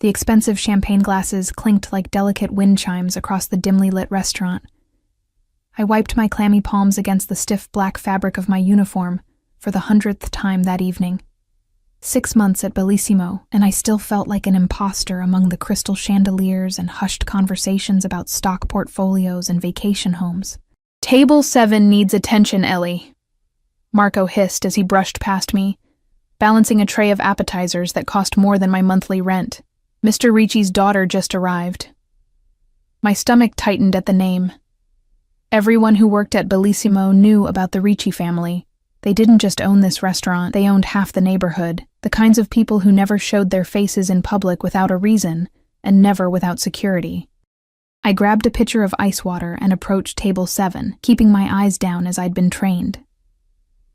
The expensive champagne glasses clinked like delicate wind chimes across the dimly lit restaurant. I wiped my clammy palms against the stiff black fabric of my uniform for the 100th time that evening. 6 months at Bellissimo, and I still felt like an imposter among the crystal chandeliers and hushed conversations about stock portfolios and vacation homes. "Table 7 needs attention, Ellie," Marco hissed as he brushed past me, balancing a tray of appetizers that cost more than my monthly rent. Mr. Ricci's daughter just arrived. My stomach tightened at the name. Everyone who worked at Bellissimo knew about the Ricci family. They didn't just own this restaurant, they owned half the neighborhood, the kinds of people who never showed their faces in public without a reason, and never without security. I grabbed a pitcher of ice water and approached table 7, keeping my eyes down as I'd been trained.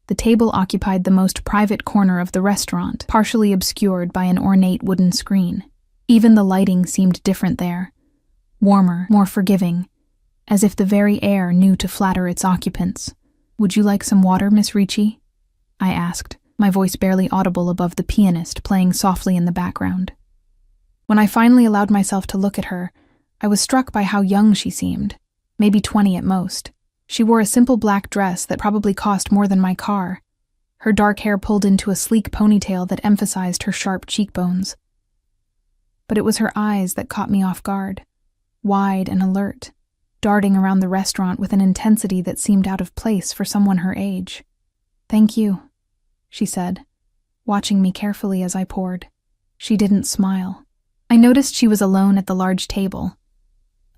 The table occupied the most private corner of the restaurant, partially obscured by an ornate wooden screen. Even the lighting seemed different there, warmer, more forgiving, as if the very air knew to flatter its occupants. "Would you like some water, Miss Ricci?" I asked, my voice barely audible above the pianist playing softly in the background. When I finally allowed myself to look at her, I was struck by how young she seemed, maybe 20 at most. She wore a simple black dress that probably cost more than my car, her dark hair pulled into a sleek ponytail that emphasized her sharp cheekbones. But it was her eyes that caught me off guard, wide and alert, darting around the restaurant with an intensity that seemed out of place for someone her age. "Thank you," she said, watching me carefully as I poured. She didn't smile. I noticed she was alone at the large table,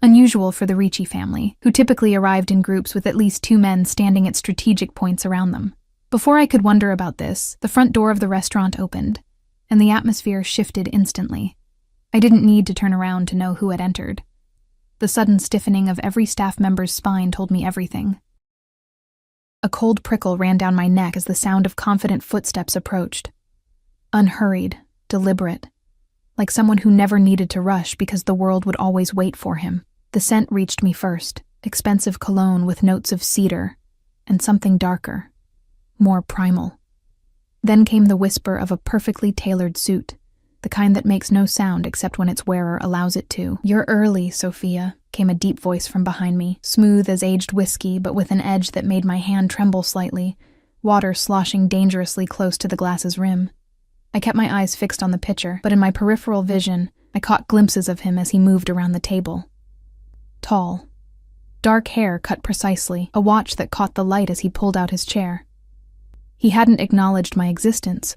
unusual for the Ricci family, who typically arrived in groups with at least 2 men standing at strategic points around them. Before I could wonder about this, the front door of the restaurant opened, and the atmosphere shifted instantly. I didn't need to turn around to know who had entered. The sudden stiffening of every staff member's spine told me everything. A cold prickle ran down my neck as the sound of confident footsteps approached. Unhurried, deliberate, like someone who never needed to rush because the world would always wait for him. The scent reached me first, expensive cologne with notes of cedar, and something darker, more primal. Then came the whisper of a perfectly tailored suit, the kind that makes no sound except when its wearer allows it to. "You're early, Sophia," came a deep voice from behind me, smooth as aged whiskey but with an edge that made my hand tremble slightly, water sloshing dangerously close to the glass's rim. I kept my eyes fixed on the pitcher, but in my peripheral vision, I caught glimpses of him as he moved around the table. Tall, dark hair cut precisely, a watch that caught the light as he pulled out his chair. He hadn't acknowledged my existence,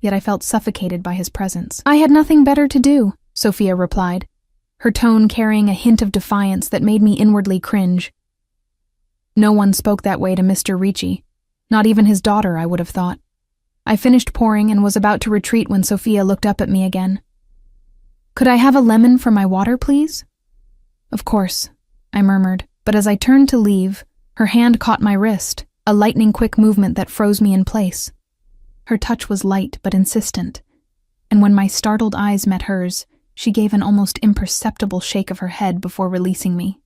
yet I felt suffocated by his presence. "I had nothing better to do," Sophia replied, her tone carrying a hint of defiance that made me inwardly cringe. No one spoke that way to Mr. Ricci, not even his daughter, I would have thought. I finished pouring and was about to retreat when Sophia looked up at me again. "Could I have a lemon for my water, please?" "Of course," I murmured, but as I turned to leave, her hand caught my wrist, a lightning-quick movement that froze me in place. Her touch was light but insistent, and when my startled eyes met hers, she gave an almost imperceptible shake of her head before releasing me.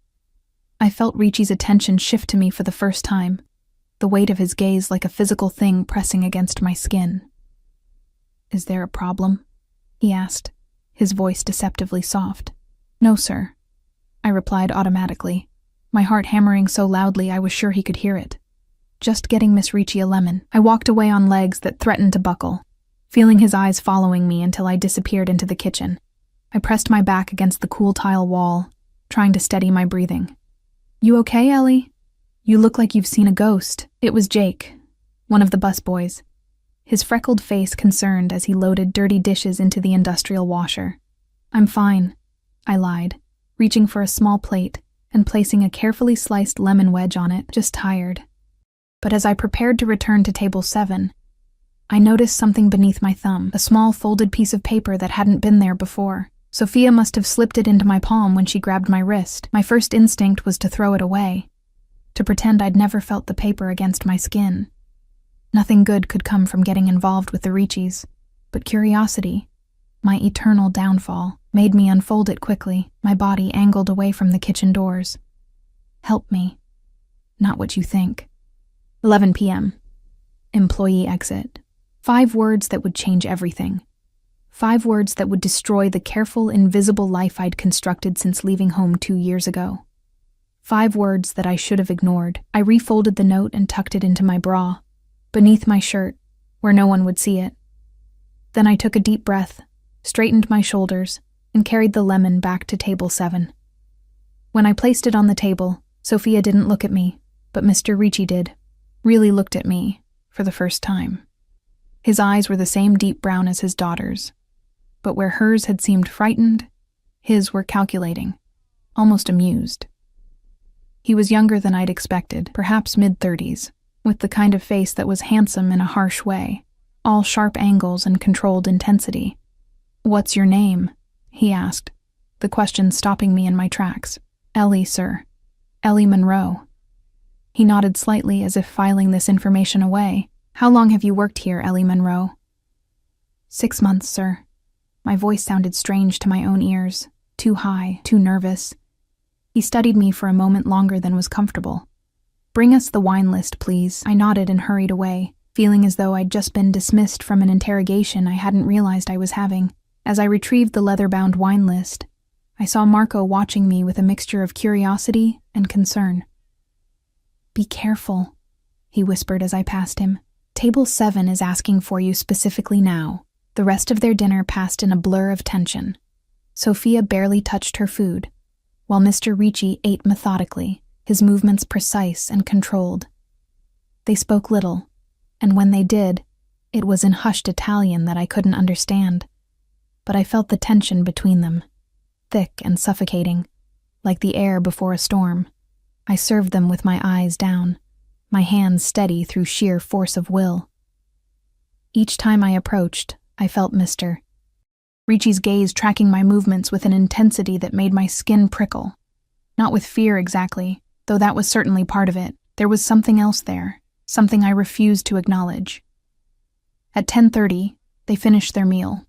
I felt Ricci's attention shift to me for the first time, the weight of his gaze like a physical thing pressing against my skin. "Is there a problem?" he asked, his voice deceptively soft. "No, sir," I replied automatically, my heart hammering so loudly I was sure he could hear it. "Just getting Miss Ricci a lemon." I walked away on legs that threatened to buckle, feeling his eyes following me until I disappeared into the kitchen. I pressed my back against the cool tile wall, trying to steady my breathing. "You okay, Ellie? You look like you've seen a ghost." It was Jake, one of the busboys, his freckled face concerned as he loaded dirty dishes into the industrial washer. "I'm fine," I lied, reaching for a small plate and placing a carefully sliced lemon wedge on it, "just tired." But as I prepared to return to table 7, I noticed something beneath my thumb, a small folded piece of paper that hadn't been there before. Sophia must have slipped it into my palm when she grabbed my wrist. My first instinct was to throw it away, to pretend I'd never felt the paper against my skin. Nothing good could come from getting involved with the Riccis, but curiosity, my eternal downfall, made me unfold it quickly, my body angled away from the kitchen doors. "Help me. Not what you think." 11 p.m. Employee exit. 5 words that would change everything. 5 words that would destroy the careful, invisible life I'd constructed since leaving home 2 years ago. 5 words that I should have ignored. I refolded the note and tucked it into my bra, beneath my shirt, where no one would see it. Then I took a deep breath, straightened my shoulders, and carried the lemon back to table 7. When I placed it on the table, Sophia didn't look at me, but Mr. Ricci did. Really looked at me, for the first time. His eyes were the same deep brown as his daughter's, but where hers had seemed frightened, his were calculating, almost amused. He was younger than I'd expected, perhaps mid-30s, with the kind of face that was handsome in a harsh way, all sharp angles and controlled intensity. "What's your name?" he asked, the question stopping me in my tracks. "Ellie, sir. Ellie Monroe." He nodded slightly as if filing this information away. "How long have you worked here, Ellie Monroe?" 6 months, sir." My voice sounded strange to my own ears, too high, too nervous. He studied me for a moment longer than was comfortable. "Bring us the wine list, please." I nodded and hurried away, feeling as though I'd just been dismissed from an interrogation I hadn't realized I was having. As I retrieved the leather-bound wine list, I saw Marco watching me with a mixture of curiosity and concern. "Be careful," he whispered as I passed him. "Table 7 is asking for you specifically now." The rest of their dinner passed in a blur of tension. Sophia barely touched her food, while Mr. Ricci ate methodically, his movements precise and controlled. They spoke little, and when they did, it was in hushed Italian that I couldn't understand. But I felt the tension between them, thick and suffocating, like the air before a storm. I served them with my eyes down, my hands steady through sheer force of will. Each time I approached, I felt Mr. Ricci's gaze tracking my movements with an intensity that made my skin prickle. Not with fear exactly, though that was certainly part of it. There was something else there, something I refused to acknowledge. At 10:30, they finished their meal.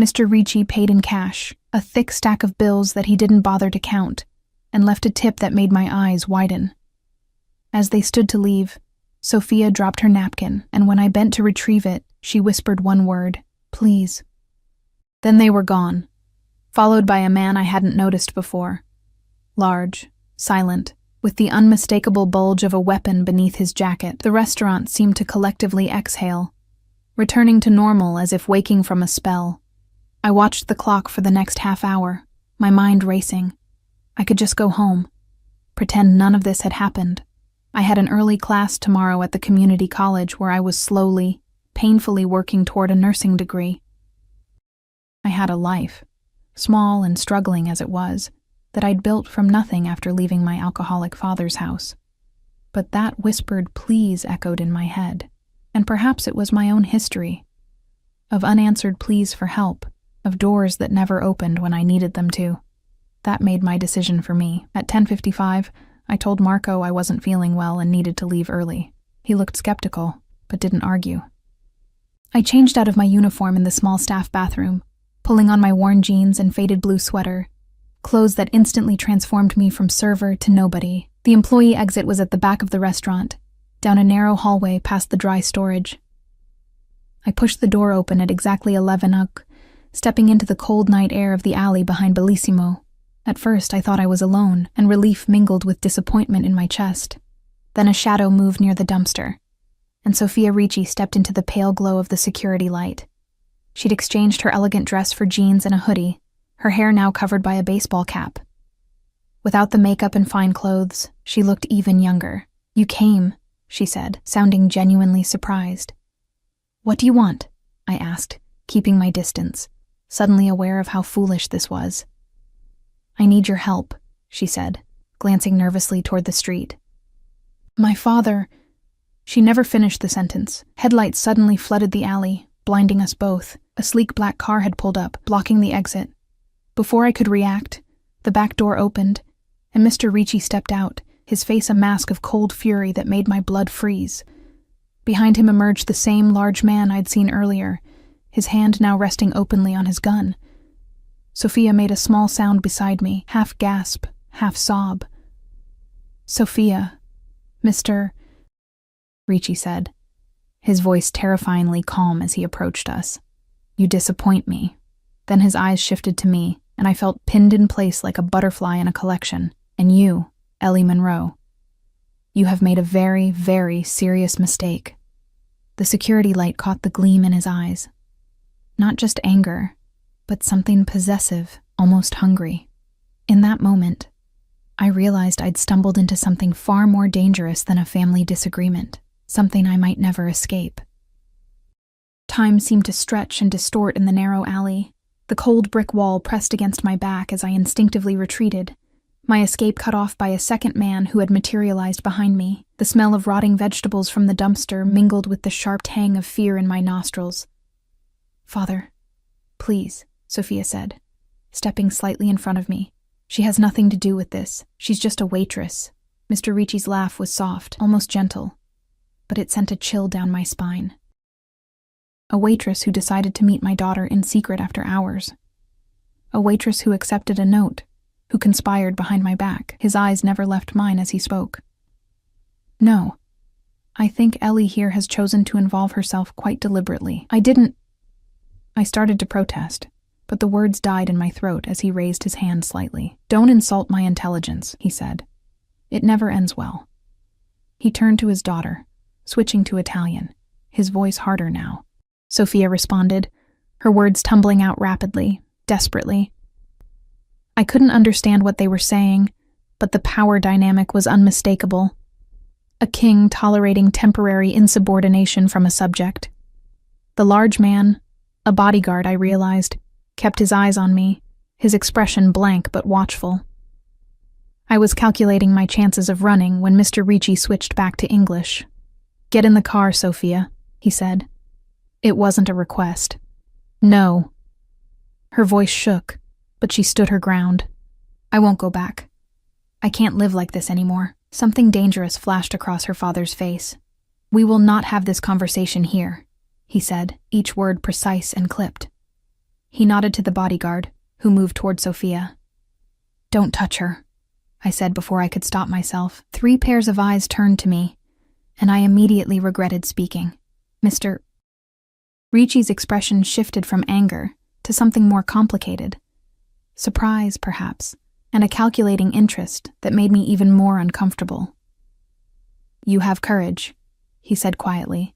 Mr. Ricci paid in cash, a thick stack of bills that he didn't bother to count, and left a tip that made my eyes widen. As they stood to leave, Sophia dropped her napkin, and when I bent to retrieve it, she whispered one word, "Please." Then they were gone, followed by a man I hadn't noticed before. Large, silent, with the unmistakable bulge of a weapon beneath his jacket. The restaurant seemed to collectively exhale, returning to normal as if waking from a spell. I watched the clock for the next half hour, my mind racing. I could just go home, pretend none of this had happened. I had an early class tomorrow at the community college where I was slowly, painfully working toward a nursing degree. I had a life, small and struggling as it was, that I'd built from nothing after leaving my alcoholic father's house. But that whispered please echoed in my head, and perhaps it was my own history, of unanswered pleas for help, of doors that never opened when I needed them to. That made my decision for me. At 10:55, I told Marco I wasn't feeling well and needed to leave early. He looked skeptical, but didn't argue. I changed out of my uniform in the small staff bathroom, pulling on my worn jeans and faded blue sweater, clothes that instantly transformed me from server to nobody. The employee exit was at the back of the restaurant, down a narrow hallway past the dry storage. I pushed the door open at exactly 11 stepping into the cold night air of the alley behind Bellissimo. At first I thought I was alone, and relief mingled with disappointment in my chest. Then a shadow moved near the dumpster, and Sophia Ricci stepped into the pale glow of the security light. She'd exchanged her elegant dress for jeans and a hoodie, her hair now covered by a baseball cap. Without the makeup and fine clothes, she looked even younger. "You came," she said, sounding genuinely surprised. "What do you want?" I asked, keeping my distance, suddenly aware of how foolish this was. "I need your help," she said, glancing nervously toward the street. "My father—" She never finished the sentence. Headlights suddenly flooded the alley, blinding us both. A sleek black car had pulled up, blocking the exit. Before I could react, the back door opened, and Mr. Ricci stepped out, his face a mask of cold fury that made my blood freeze. Behind him emerged the same large man I'd seen earlier, his hand now resting openly on his gun. Sophia made a small sound beside me, half gasp, half sob. "Sophia, Mr. Ricci said, his voice terrifyingly calm as he approached us. You disappoint me. Then his eyes shifted to me, and I felt pinned in place like a butterfly in a collection. And you, Ellie Monroe, you have made a very, very serious mistake. The security light caught the gleam in his eyes. Not just anger, but something possessive, almost hungry. In that moment, I realized I'd stumbled into something far more dangerous than a family disagreement, something I might never escape. Time seemed to stretch and distort in the narrow alley. The cold brick wall pressed against my back as I instinctively retreated, my escape cut off by a second man who had materialized behind me. The smell of rotting vegetables from the dumpster mingled with the sharp tang of fear in my nostrils. "Father, please," Sophia said, stepping slightly in front of me. "She has nothing to do with this. She's just a waitress." Mr. Ricci's laugh was soft, almost gentle, but it sent a chill down my spine. A waitress who decided to meet my daughter in secret after hours. A waitress who accepted a note, who conspired behind my back. His eyes never left mine as he spoke. "No. I think Ellie here has chosen to involve herself quite deliberately. I started to protest, but the words died in my throat as he raised his hand slightly. "Don't insult my intelligence," he said. "It never ends well." He turned to his daughter, switching to Italian, his voice harder now. Sophia responded, her words tumbling out rapidly, desperately. I couldn't understand what they were saying, but the power dynamic was unmistakable. A king tolerating temporary insubordination from a subject. The large man, a bodyguard I realized, kept his eyes on me, his expression blank but watchful. I was calculating my chances of running when Mr. Ricci switched back to English. "Get in the car, Sophia," he said. It wasn't a request. "No." Her voice shook, but she stood her ground. "I won't go back. I can't live like this anymore." Something dangerous flashed across her father's face. "We will not have this conversation here," he said, each word precise and clipped. He nodded to the bodyguard, who moved toward Sophia. "Don't touch her," I said before I could stop myself. 3 pairs of eyes turned to me, and I immediately regretted speaking. Mr. Ricci's expression shifted from anger to something more complicated. Surprise, perhaps, and a calculating interest that made me even more uncomfortable. "You have courage," he said quietly.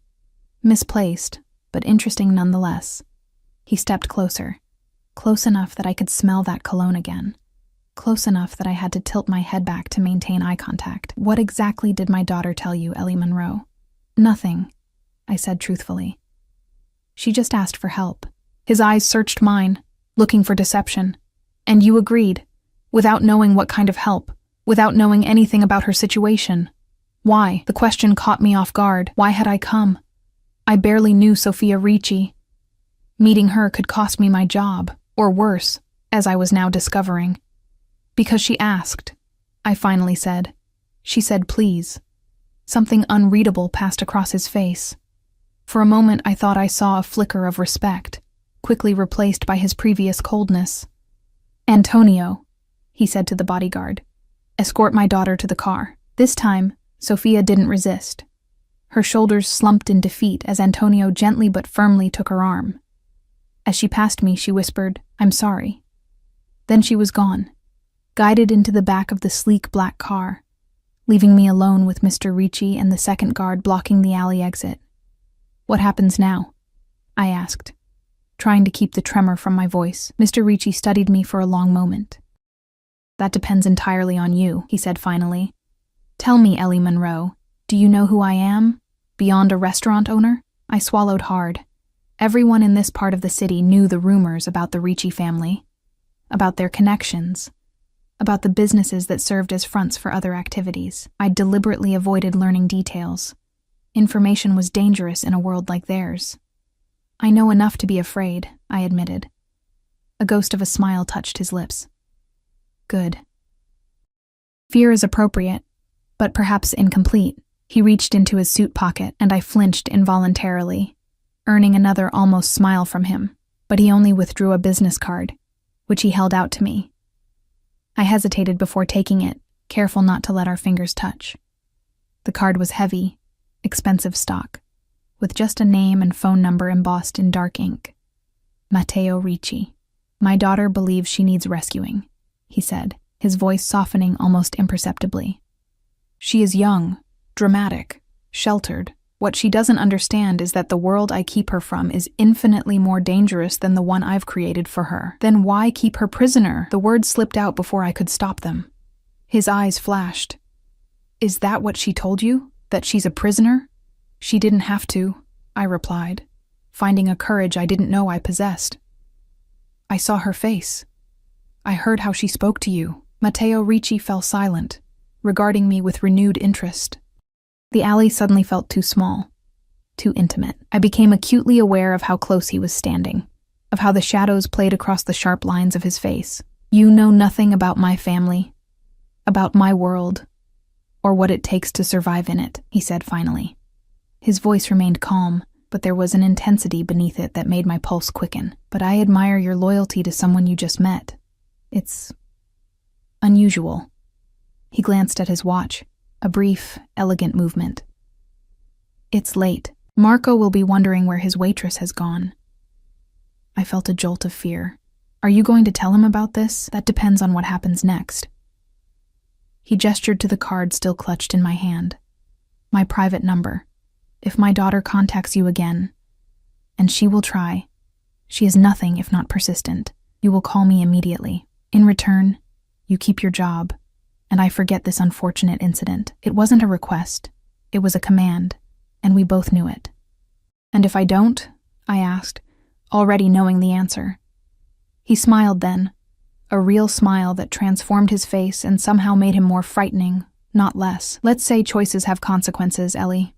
Misplaced, but interesting nonetheless. He stepped closer, close enough that I could smell that cologne again, close enough that I had to tilt my head back to maintain eye contact. "What exactly did my daughter tell you, Ellie Monroe?" "Nothing," I said truthfully. "She just asked for help." His eyes searched mine, looking for deception. "And you agreed, without knowing what kind of help, without knowing anything about her situation. Why?" The question caught me off guard. Why had I come? I barely knew Sophia Ricci. Meeting her could cost me my job, or worse, as I was now discovering. "Because she asked," I finally said. She said please. Something unreadable passed across his face. For a moment I thought I saw a flicker of respect, quickly replaced by his previous coldness. "Antonio," he said to the bodyguard, "escort my daughter to the car." This time, Sophia didn't resist. Her shoulders slumped in defeat as Antonio gently but firmly took her arm. As she passed me, she whispered, "I'm sorry." Then she was gone, guided into the back of the sleek black car, leaving me alone with Mr. Ricci and the second guard blocking the alley exit. "What happens now?" I asked, trying to keep the tremor from my voice. Mr. Ricci studied me for a long moment. "That depends entirely on you," he said finally. "Tell me, Ellie Monroe, do you know who I am? Beyond a restaurant owner?" I swallowed hard. Everyone in this part of the city knew the rumors about the Ricci family, about their connections, about the businesses that served as fronts for other activities. I deliberately avoided learning details. Information was dangerous in a world like theirs. "I know enough to be afraid," I admitted. A ghost of a smile touched his lips. "Good. Fear is appropriate, but perhaps incomplete." He reached into his suit pocket, and I flinched involuntarily, earning another almost smile from him, but he only withdrew a business card, which he held out to me. I hesitated before taking it, careful not to let our fingers touch. The card was heavy, expensive stock, with just a name and phone number embossed in dark ink. Matteo Ricci. My daughter believes she needs rescuing, he said, his voice softening almost imperceptibly. She is young, dramatic, sheltered. What she doesn't understand is that the world I keep her from is infinitely more dangerous than the one I've created for her. Then why keep her prisoner? The words slipped out before I could stop them. His eyes flashed. Is that what she told you? That she's a prisoner? She didn't have to, I replied, finding a courage I didn't know I possessed. I saw her face. I heard how she spoke to you. Matteo Ricci fell silent, regarding me with renewed interest. The alley suddenly felt too small, too intimate. I became acutely aware of how close he was standing, of how the shadows played across the sharp lines of his face. You know nothing about my family, about my world, or what it takes to survive in it, he said finally. His voice remained calm, but there was an intensity beneath it that made my pulse quicken. But I admire your loyalty to someone you just met. It's unusual. He glanced at his watch, a brief, elegant movement. It's late. Marco will be wondering where his waitress has gone. I felt a jolt of fear. Are you going to tell him about this? That depends on what happens next. He gestured to the card still clutched in my hand. My private number. If my daughter contacts you again, and she will try, she is nothing if not persistent, you will call me immediately. In return, you keep your job, and I forget this unfortunate incident. It wasn't a request, it was a command, and we both knew it. And if I don't? I asked, already knowing the answer. He smiled then, a real smile that transformed his face and somehow made him more frightening, not less. Let's say choices have consequences, Ellie.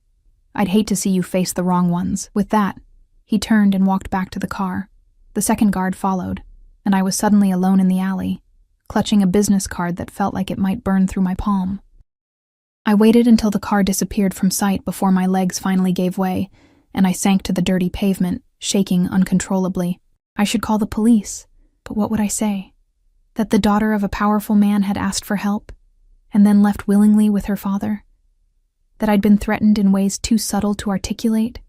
I'd hate to see you face the wrong ones. With that, he turned and walked back to the car. The second guard followed, and I was suddenly alone in the alley, clutching a business card that felt like it might burn through my palm. I waited until the car disappeared from sight before my legs finally gave way, and I sank to the dirty pavement, shaking uncontrollably. I should call the police, but what would I say? That the daughter of a powerful man had asked for help, and then left willingly with her father? That I'd been threatened in ways too subtle to articulate?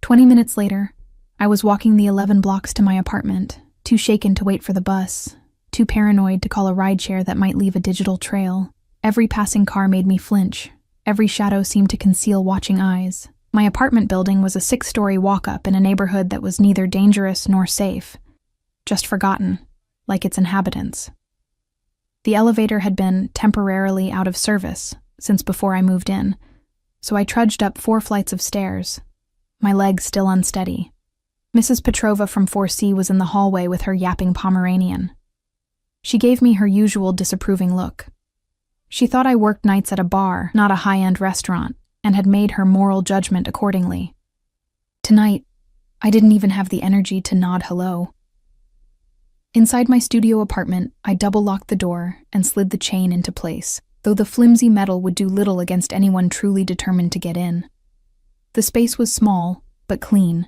20 minutes later, I was walking the 11 blocks to my apartment, too shaken to wait for the bus, too paranoid to call a rideshare that might leave a digital trail. Every passing car made me flinch. Every shadow seemed to conceal watching eyes. My apartment building was a 6-story walk-up in a neighborhood that was neither dangerous nor safe, just forgotten, like its inhabitants. The elevator had been temporarily out of service since before I moved in, so I trudged up 4 flights of stairs, my legs still unsteady. Mrs. Petrova from 4C was in the hallway with her yapping Pomeranian. She gave me her usual disapproving look. She thought I worked nights at a bar, not a high-end restaurant, and had made her moral judgment accordingly. Tonight, I didn't even have the energy to nod hello. Inside my studio apartment, I double-locked the door and slid the chain into place, though the flimsy metal would do little against anyone truly determined to get in. The space was small, but clean,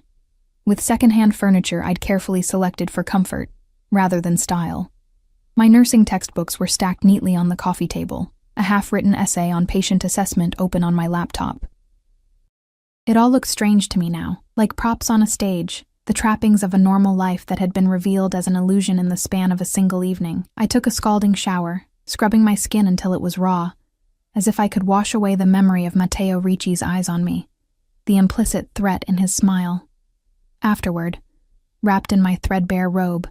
with second-hand furniture I'd carefully selected for comfort, rather than style. My nursing textbooks were stacked neatly on the coffee table, a half-written essay on patient assessment open on my laptop. It all looked strange to me now, like props on a stage, the trappings of a normal life that had been revealed as an illusion in the span of a single evening. I took a scalding shower, scrubbing my skin until it was raw, as if I could wash away the memory of Matteo Ricci's eyes on me, the implicit threat in his smile. Afterward, wrapped in my threadbare robe,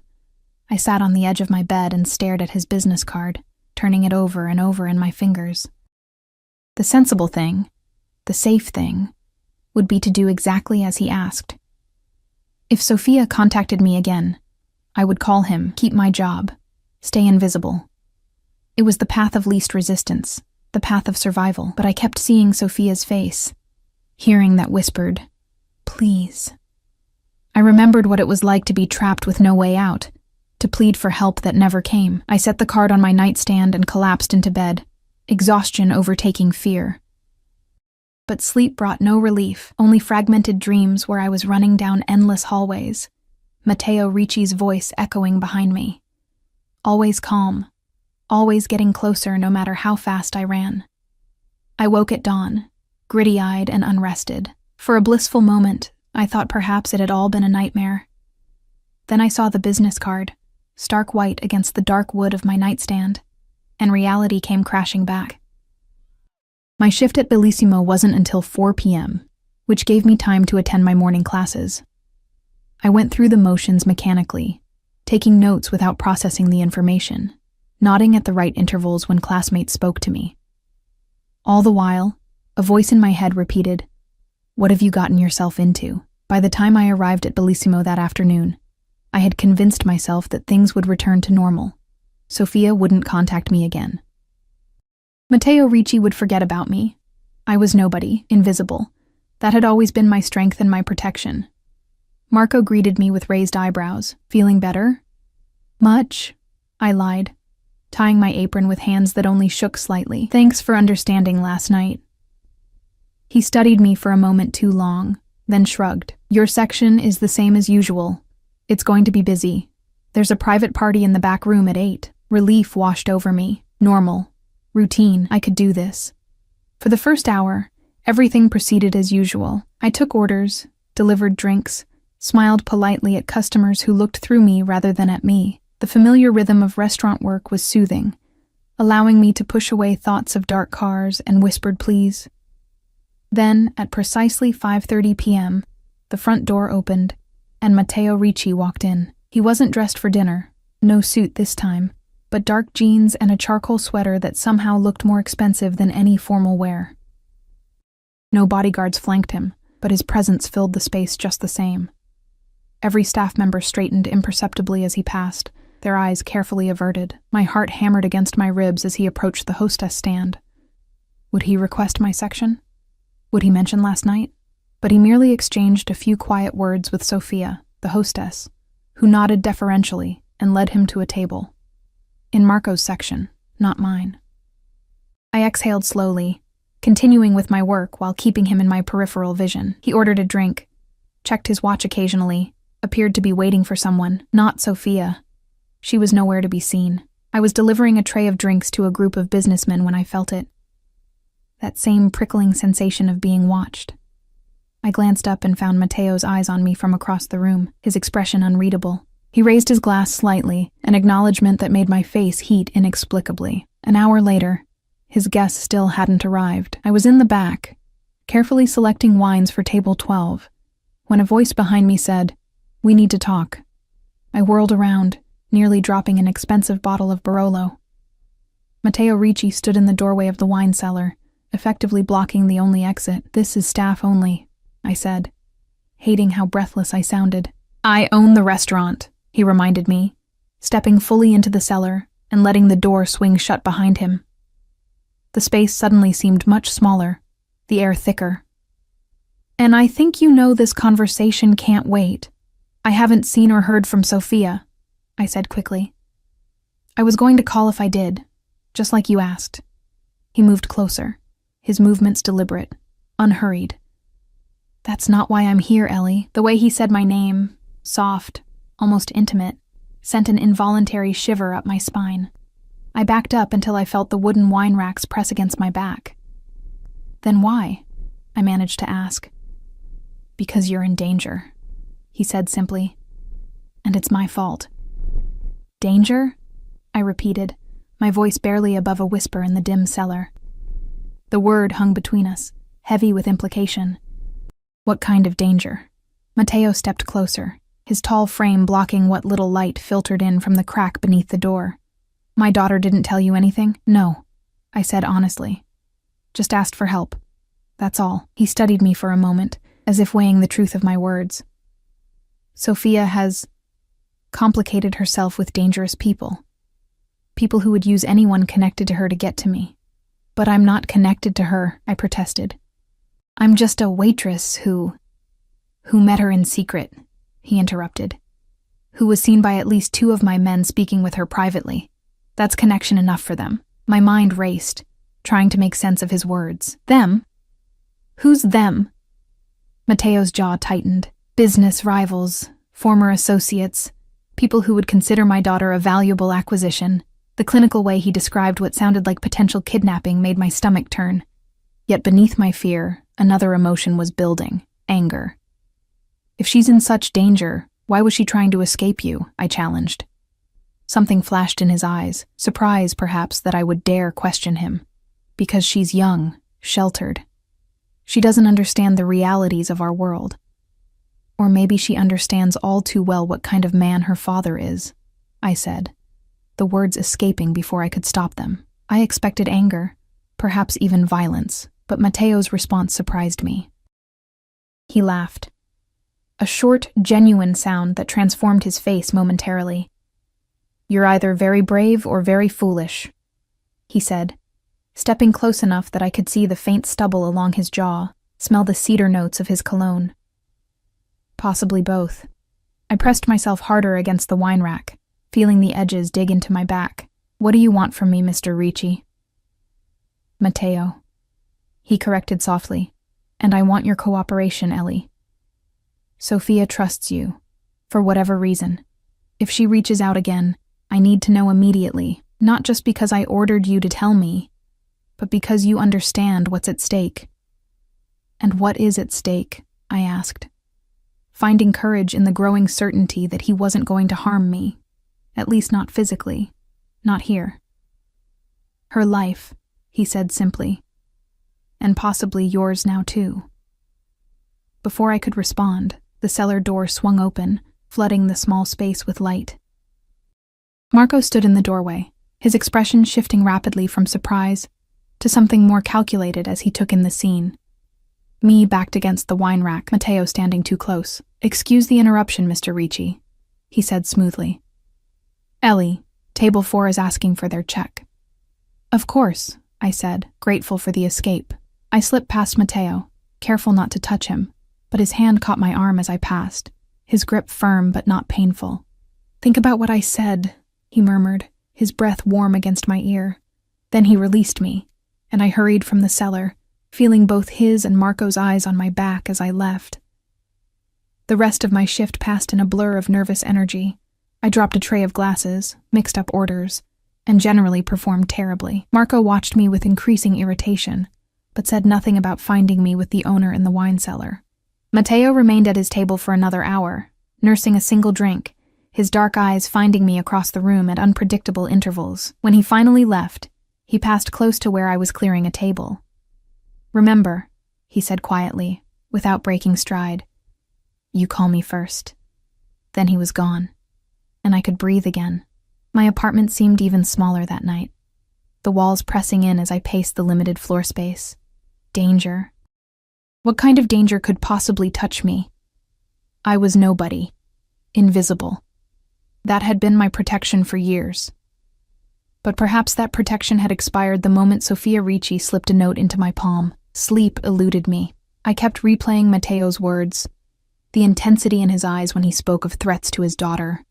I sat on the edge of my bed and stared at his business card, turning it over and over in my fingers. The sensible thing, the safe thing, would be to do exactly as he asked. If Sophia contacted me again, I would call him, keep my job, stay invisible. It was the path of least resistance, the path of survival, but I kept seeing Sophia's face, hearing that whispered, please. I remembered what it was like to be trapped with no way out, to plead for help that never came. I set the card on my nightstand and collapsed into bed, exhaustion overtaking fear. But sleep brought no relief, only fragmented dreams where I was running down endless hallways, Matteo Ricci's voice echoing behind me. Always calm, always getting closer no matter how fast I ran. I woke at dawn, gritty-eyed and unrested. For a blissful moment, I thought perhaps it had all been a nightmare. Then I saw the business card, stark white against the dark wood of my nightstand, and reality came crashing back. My shift at Bellissimo wasn't until 4 p.m., which gave me time to attend my morning classes. I went through the motions mechanically, taking notes without processing the information, nodding at the right intervals when classmates spoke to me. All the while, a voice in my head repeated, "What have you gotten yourself into?" By the time I arrived at Bellissimo that afternoon, I had convinced myself that things would return to normal. Sofia wouldn't contact me again. Matteo Ricci would forget about me. I was nobody, invisible. That had always been my strength and my protection. Marco greeted me with raised eyebrows. "Feeling better?" "Much," I lied, tying my apron with hands that only shook slightly. "Thanks for understanding last night." He studied me for a moment too long, then shrugged. "Your section is the same as usual. It's going to be busy. There's a private party in the back room at 8. Relief washed over me. Normal. Routine. I could do this. For the first hour, everything proceeded as usual. I took orders, delivered drinks, smiled politely at customers who looked through me rather than at me. The familiar rhythm of restaurant work was soothing, allowing me to push away thoughts of dark cars and whispered pleas. Then, at precisely 5:30 p.m., the front door opened, and Matteo Ricci walked in. He wasn't dressed for dinner, no suit this time, but dark jeans and a charcoal sweater that somehow looked more expensive than any formal wear. No bodyguards flanked him, but his presence filled the space just the same. Every staff member straightened imperceptibly as he passed, their eyes carefully averted. My heart hammered against my ribs as he approached the hostess stand. Would he request my section? Would he mention last night? But he merely exchanged a few quiet words with Sofia, the hostess, who nodded deferentially and led him to a table. In Marco's section, not mine. I exhaled slowly, continuing with my work while keeping him in my peripheral vision. He ordered a drink, checked his watch occasionally, appeared to be waiting for someone, not Sofia. She was nowhere to be seen. I was delivering a tray of drinks to a group of businessmen when I felt it. That same prickling sensation of being watched. I glanced up and found Matteo's eyes on me from across the room, his expression unreadable. He raised his glass slightly, an acknowledgement that made my face heat inexplicably. An hour later, his guests still hadn't arrived. I was in the back, carefully selecting wines for table 12, when a voice behind me said, "We need to talk." I whirled around, nearly dropping an expensive bottle of Barolo. Matteo Ricci stood in the doorway of the wine cellar, effectively blocking the only exit. "This is staff only," I said, hating how breathless I sounded. "I own the restaurant," he reminded me, stepping fully into the cellar and letting the door swing shut behind him. The space suddenly seemed much smaller, the air thicker. "And I think you know this conversation can't wait. I haven't seen or heard from Sofia," I said quickly. "I was going to call if I did, just like you asked." He moved closer, his movements deliberate, unhurried. "That's not why I'm here, Ellie." The way he said my name, soft, almost intimate, sent an involuntary shiver up my spine. I backed up until I felt the wooden wine racks press against my back. "Then why?" I managed to ask. "Because you're in danger," he said simply. "And it's my fault." "Danger?" I repeated, my voice barely above a whisper in the dim cellar. The word hung between us, heavy with implication. "What kind of danger?" Matteo stepped closer, his tall frame blocking what little light filtered in from the crack beneath the door. "My daughter didn't tell you anything?" "No," I said honestly. "Just asked for help. That's all." He studied me for a moment, as if weighing the truth of my words. "Sofia has complicated herself with dangerous people. People who would use anyone connected to her to get to me. But I'm not connected to her," I protested. "I'm just a waitress who met her in secret," he interrupted. "Who was seen by at least 2 of my men speaking with her privately. That's connection enough for them." My mind raced, trying to make sense of his words. "Them? Who's them?" Matteo's jaw tightened. "Business rivals, former associates, people who would consider my daughter a valuable acquisition." The clinical way he described what sounded like potential kidnapping made my stomach turn. Yet beneath my fear, another emotion was building: anger. If she's in such danger, Why was she trying to escape you? I challenged. Something flashed in his eyes, surprise perhaps that I would dare question him. Because she's young, sheltered. She doesn't understand the realities of our world. Or maybe she understands all too well what kind of man her father is, I said, the words escaping before I could stop them. I expected anger, perhaps even violence, but Mateo's response surprised me. He laughed. A short, genuine sound that transformed his face momentarily. "You're either very brave or very foolish," he said, stepping close enough that I could see the faint stubble along his jaw, smell the cedar notes of his cologne. Possibly both. I pressed myself harder against the wine rack, feeling the edges dig into my back. "What do you want from me, Mr. Ricci?" "Mateo," he corrected softly, "and I want your cooperation, Ellie. Sophia trusts you, for whatever reason. If she reaches out again, I need to know immediately, not just because I ordered you to tell me, but because you understand what's at stake." "And what is at stake?" I asked, finding courage in the growing certainty that he wasn't going to harm me, at least not physically, not here. "Her life," he said simply, "and possibly yours now too." Before I could respond, the cellar door swung open, flooding the small space with light. Marco stood in the doorway, his expression shifting rapidly from surprise to something more calculated as he took in the scene. Me backed against the wine rack, Mateo standing too close. "Excuse the interruption, Mr. Ricci," he said smoothly. "Ellie, table 4 is asking for their check." "Of course," I said, grateful for the escape. I slipped past Mateo, careful not to touch him, but his hand caught my arm as I passed, his grip firm but not painful. "Think about what I said," he murmured, his breath warm against my ear. Then he released me, and I hurried from the cellar, feeling both his and Marco's eyes on my back as I left. The rest of my shift passed in a blur of nervous energy. I dropped a tray of glasses, mixed up orders, and generally performed terribly. Marco watched me with increasing irritation, but said nothing about finding me with the owner in the wine cellar. Mateo remained at his table for another hour, nursing a single drink, his dark eyes finding me across the room at unpredictable intervals. When he finally left, he passed close to where I was clearing a table. "Remember," he said quietly, without breaking stride, "you call me first." Then he was gone, and I could breathe again. My apartment seemed even smaller that night, the walls pressing in as I paced the limited floor space. Danger. What kind of danger could possibly touch me? I was nobody. Invisible. That had been my protection for years. But perhaps that protection had expired the moment Sophia Ricci slipped a note into my palm. Sleep eluded me. I kept replaying Mateo's words, the intensity in his eyes when he spoke of threats to his daughter.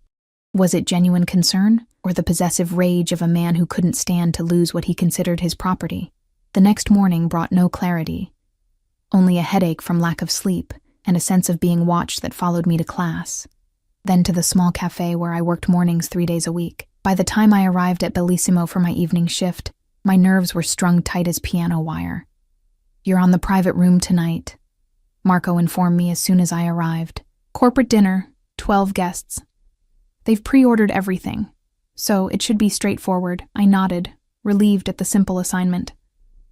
Was it genuine concern, or the possessive rage of a man who couldn't stand to lose what he considered his property? The next morning brought no clarity, only a headache from lack of sleep and a sense of being watched that followed me to class, then to the small cafe where I worked mornings 3 days a week. By the time I arrived at Bellissimo for my evening shift, my nerves were strung tight as piano wire. "You're on the private room tonight," Marco informed me as soon as I arrived. "Corporate dinner, 12 guests. They've pre-ordered everything, so it should be straightforward." I nodded, relieved at the simple assignment.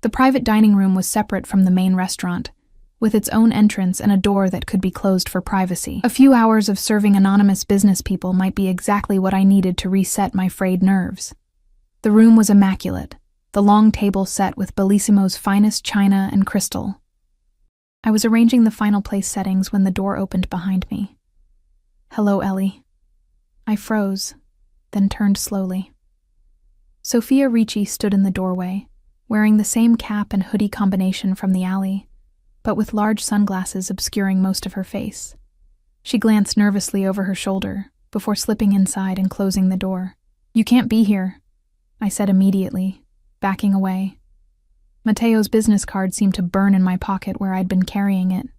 The private dining room was separate from the main restaurant, with its own entrance and a door that could be closed for privacy. A few hours of serving anonymous business people might be exactly what I needed to reset my frayed nerves. The room was immaculate, the long table set with Bellissimo's finest china and crystal. I was arranging the final place settings when the door opened behind me. "Hello, Ellie." I froze, then turned slowly. Sophia Ricci stood in the doorway, wearing the same cap and hoodie combination from the alley, but with large sunglasses obscuring most of her face. She glanced nervously over her shoulder before slipping inside and closing the door. "You can't be here," I said immediately, backing away. Mateo's business card seemed to burn in my pocket where I'd been carrying it.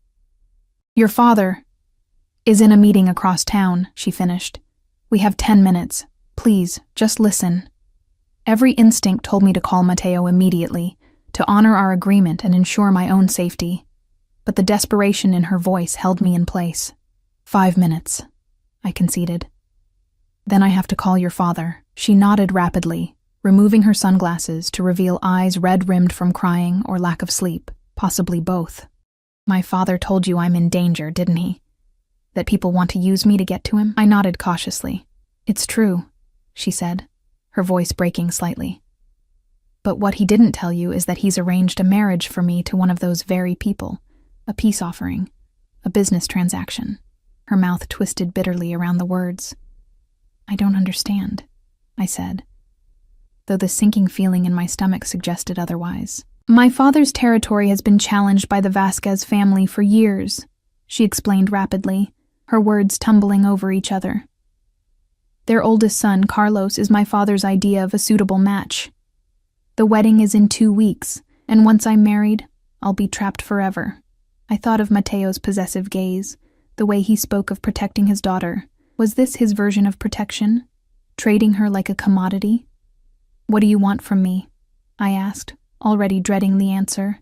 "Your father is in a meeting across town," she finished. "We have 10 minutes. Please, just listen." Every instinct told me to call Mateo immediately, to honor our agreement and ensure my own safety. But the desperation in her voice held me in place. 5 minutes. I conceded. Then I have to call your father. She nodded rapidly, removing her sunglasses to reveal eyes red-rimmed from crying or lack of sleep, possibly both. My father told you I'm in danger, didn't he? That people want to use me to get to him? I nodded cautiously. It's true, she said, her voice breaking slightly. But what he didn't tell you is that he's arranged a marriage for me to one of those very people, a peace offering, a business transaction. Her mouth twisted bitterly around the words. I don't understand, I said, though the sinking feeling in my stomach suggested otherwise. My father's territory has been challenged by the Vasquez family for years, she explained rapidly, her words tumbling over each other. Their oldest son, Carlos, is my father's idea of a suitable match. The wedding is in 2 weeks, and once I'm married, I'll be trapped forever. I thought of Mateo's possessive gaze, the way he spoke of protecting his daughter. Was this his version of protection? Trading her like a commodity? What do you want from me? I asked, already dreading the answer.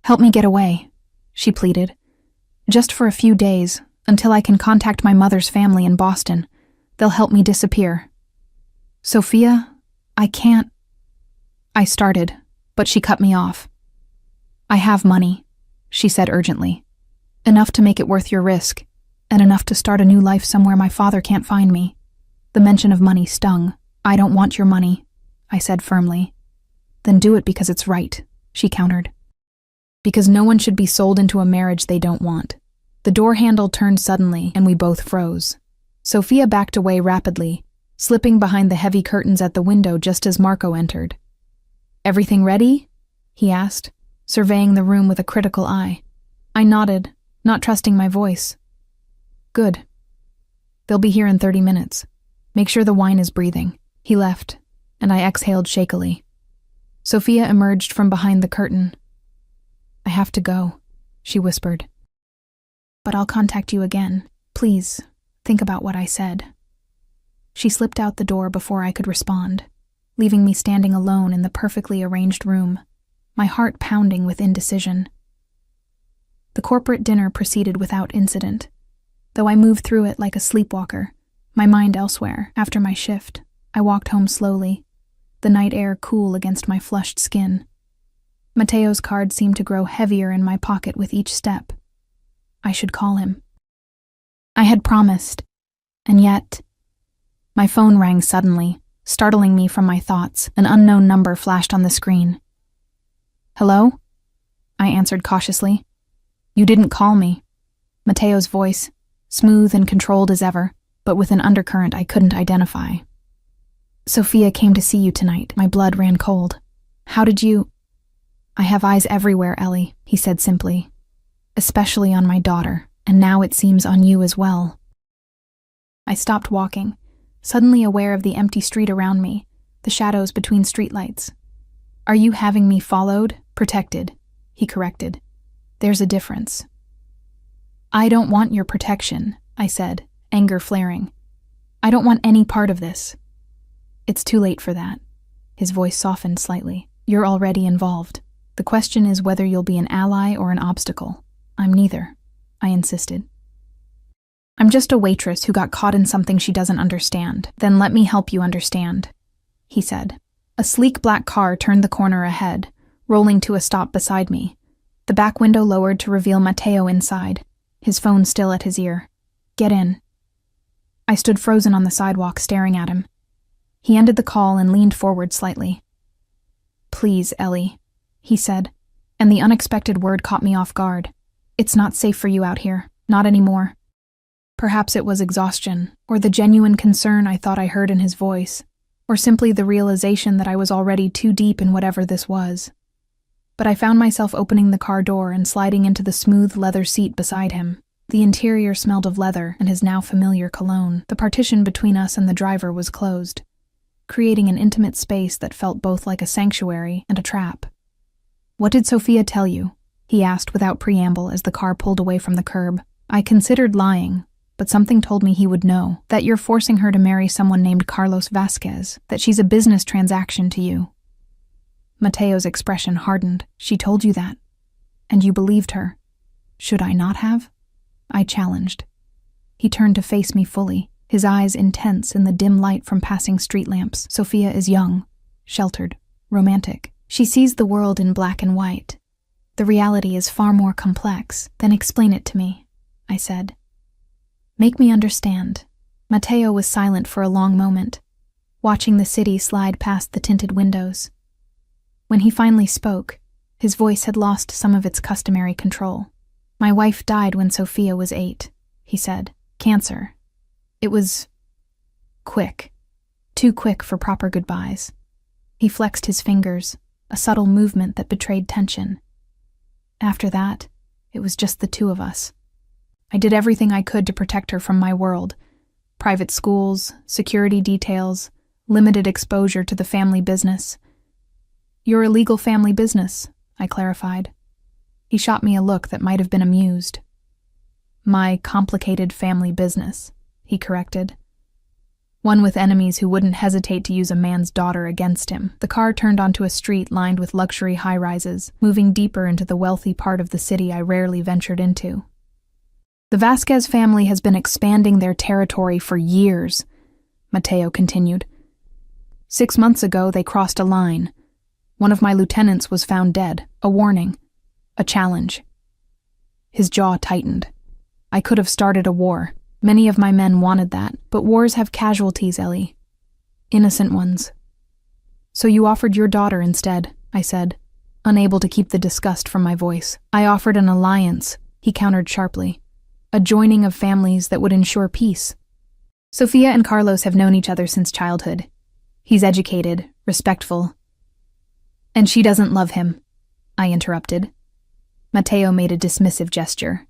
Help me get away, she pleaded. Just for a few days, until I can contact my mother's family in Boston. They'll help me disappear. Sophia, I can't. I started, but she cut me off. I have money, she said urgently. Enough to make it worth your risk, and enough to start a new life somewhere my father can't find me. The mention of money stung. I don't want your money, I said firmly. Then do it because it's right, she countered. Because no one should be sold into a marriage they don't want. The door handle turned suddenly, and we both froze. Sophia backed away rapidly, slipping behind the heavy curtains at the window just as Marco entered. Everything ready? He asked, surveying the room with a critical eye. I nodded, not trusting my voice. Good. They'll be here in 30 minutes. Make sure the wine is breathing. He left, and I exhaled shakily. Sophia emerged from behind the curtain. I have to go, she whispered. But I'll contact you again. Please, think about what I said. She slipped out the door before I could respond, leaving me standing alone in the perfectly arranged room, my heart pounding with indecision. The corporate dinner proceeded without incident, though I moved through it like a sleepwalker, my mind elsewhere. After my shift, I walked home slowly, the night air cool against my flushed skin. Mateo's card seemed to grow heavier in my pocket with each step. I should call him. I had promised, and yet... My phone rang suddenly, startling me from my thoughts. An unknown number flashed on the screen. Hello? I answered cautiously. You didn't call me. Mateo's voice, smooth and controlled as ever, but with an undercurrent I couldn't identify. Sophia came to see you tonight. My blood ran cold. How did you... I have eyes everywhere, Ellie, he said simply. Especially on my daughter, and now it seems on you as well. I stopped walking, suddenly aware of the empty street around me, the shadows between streetlights. Are you having me followed? Protected, he corrected. There's a difference. I don't want your protection, I said, anger flaring. I don't want any part of this. It's too late for that. His voice softened slightly. You're already involved. The question is whether you'll be an ally or an obstacle. I'm neither, I insisted. I'm just a waitress who got caught in something she doesn't understand. Then let me help you understand, he said. A sleek black car turned the corner ahead, rolling to a stop beside me. The back window lowered to reveal Mateo inside, his phone still at his ear. Get in. I stood frozen on the sidewalk staring at him. He ended the call and leaned forward slightly. Please, Ellie, he said, and the unexpected word caught me off guard. It's not safe for you out here, not anymore. Perhaps it was exhaustion, or the genuine concern I thought I heard in his voice, or simply the realization that I was already too deep in whatever this was. But I found myself opening the car door and sliding into the smooth leather seat beside him. The interior smelled of leather and his now familiar cologne. The partition between us and the driver was closed, creating an intimate space that felt both like a sanctuary and a trap. What did Sophia tell you? He asked without preamble as the car pulled away from the curb. I considered lying, but something told me he would know, that you're forcing her to marry someone named Carlos Vasquez, that she's a business transaction to you. Mateo's expression hardened. She told you that, and you believed her. Should I not have? I challenged. He turned to face me fully, his eyes intense in the dim light from passing street lamps. Sophia is young, sheltered, romantic. She sees the world in black and white. The reality is far more complex. Then explain it to me, I said. Make me understand. Matteo was silent for a long moment, watching the city slide past the tinted windows. When he finally spoke, his voice had lost some of its customary control. My wife died when Sophia was 8, he said. Cancer. It was quick. Too quick for proper goodbyes. He flexed his fingers, a subtle movement that betrayed tension. After that, it was just the two of us. I did everything I could to protect her from my world. Private schools, security details, limited exposure to the family business. Your illegal family business, I clarified. He shot me a look that might have been amused. My complicated family business, he corrected. One with enemies who wouldn't hesitate to use a man's daughter against him. The car turned onto a street lined with luxury high-rises, moving deeper into the wealthy part of the city I rarely ventured into. The Vasquez family has been expanding their territory for years, Matteo continued. 6 months ago, they crossed a line. One of my lieutenants was found dead. A warning. A challenge. His jaw tightened. I could have started a war. Many of my men wanted that, but wars have casualties, Ellie. Innocent ones. So you offered your daughter instead, I said, unable to keep the disgust from my voice. I offered an alliance, he countered sharply. A joining of families that would ensure peace. Sophia and Carlos have known each other since childhood. He's educated, respectful. And she doesn't love him, I interrupted. Matteo made a dismissive gesture.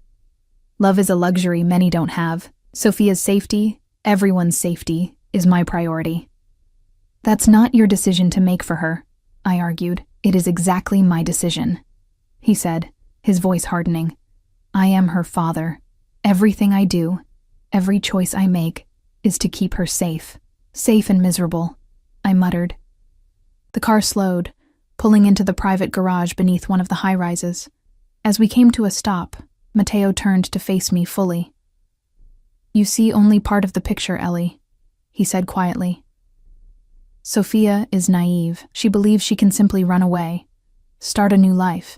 Love is a luxury many don't have. Sophia's safety, everyone's safety, is my priority. That's not your decision to make for her, I argued. It is exactly my decision, he said, his voice hardening. I am her father. Everything I do, every choice I make, is to keep her safe. Safe and miserable, I muttered. The car slowed, pulling into the private garage beneath one of the high-rises. As we came to a stop, Matteo turned to face me fully. You see only part of the picture, Ellie, he said quietly. Sophia is naive. She believes she can simply run away, start a new life.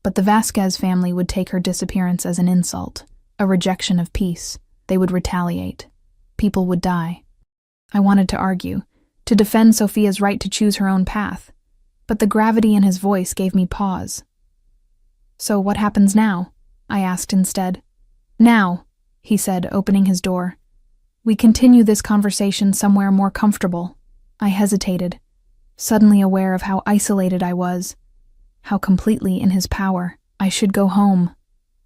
But the Vasquez family would take her disappearance as an insult, a rejection of peace. They would retaliate. People would die. I wanted to argue, to defend Sophia's right to choose her own path, but the gravity in his voice gave me pause. So what happens now? I asked instead. Now, he said, opening his door. We continue this conversation somewhere more comfortable. I hesitated, suddenly aware of how isolated I was, how completely in his power. I should go home,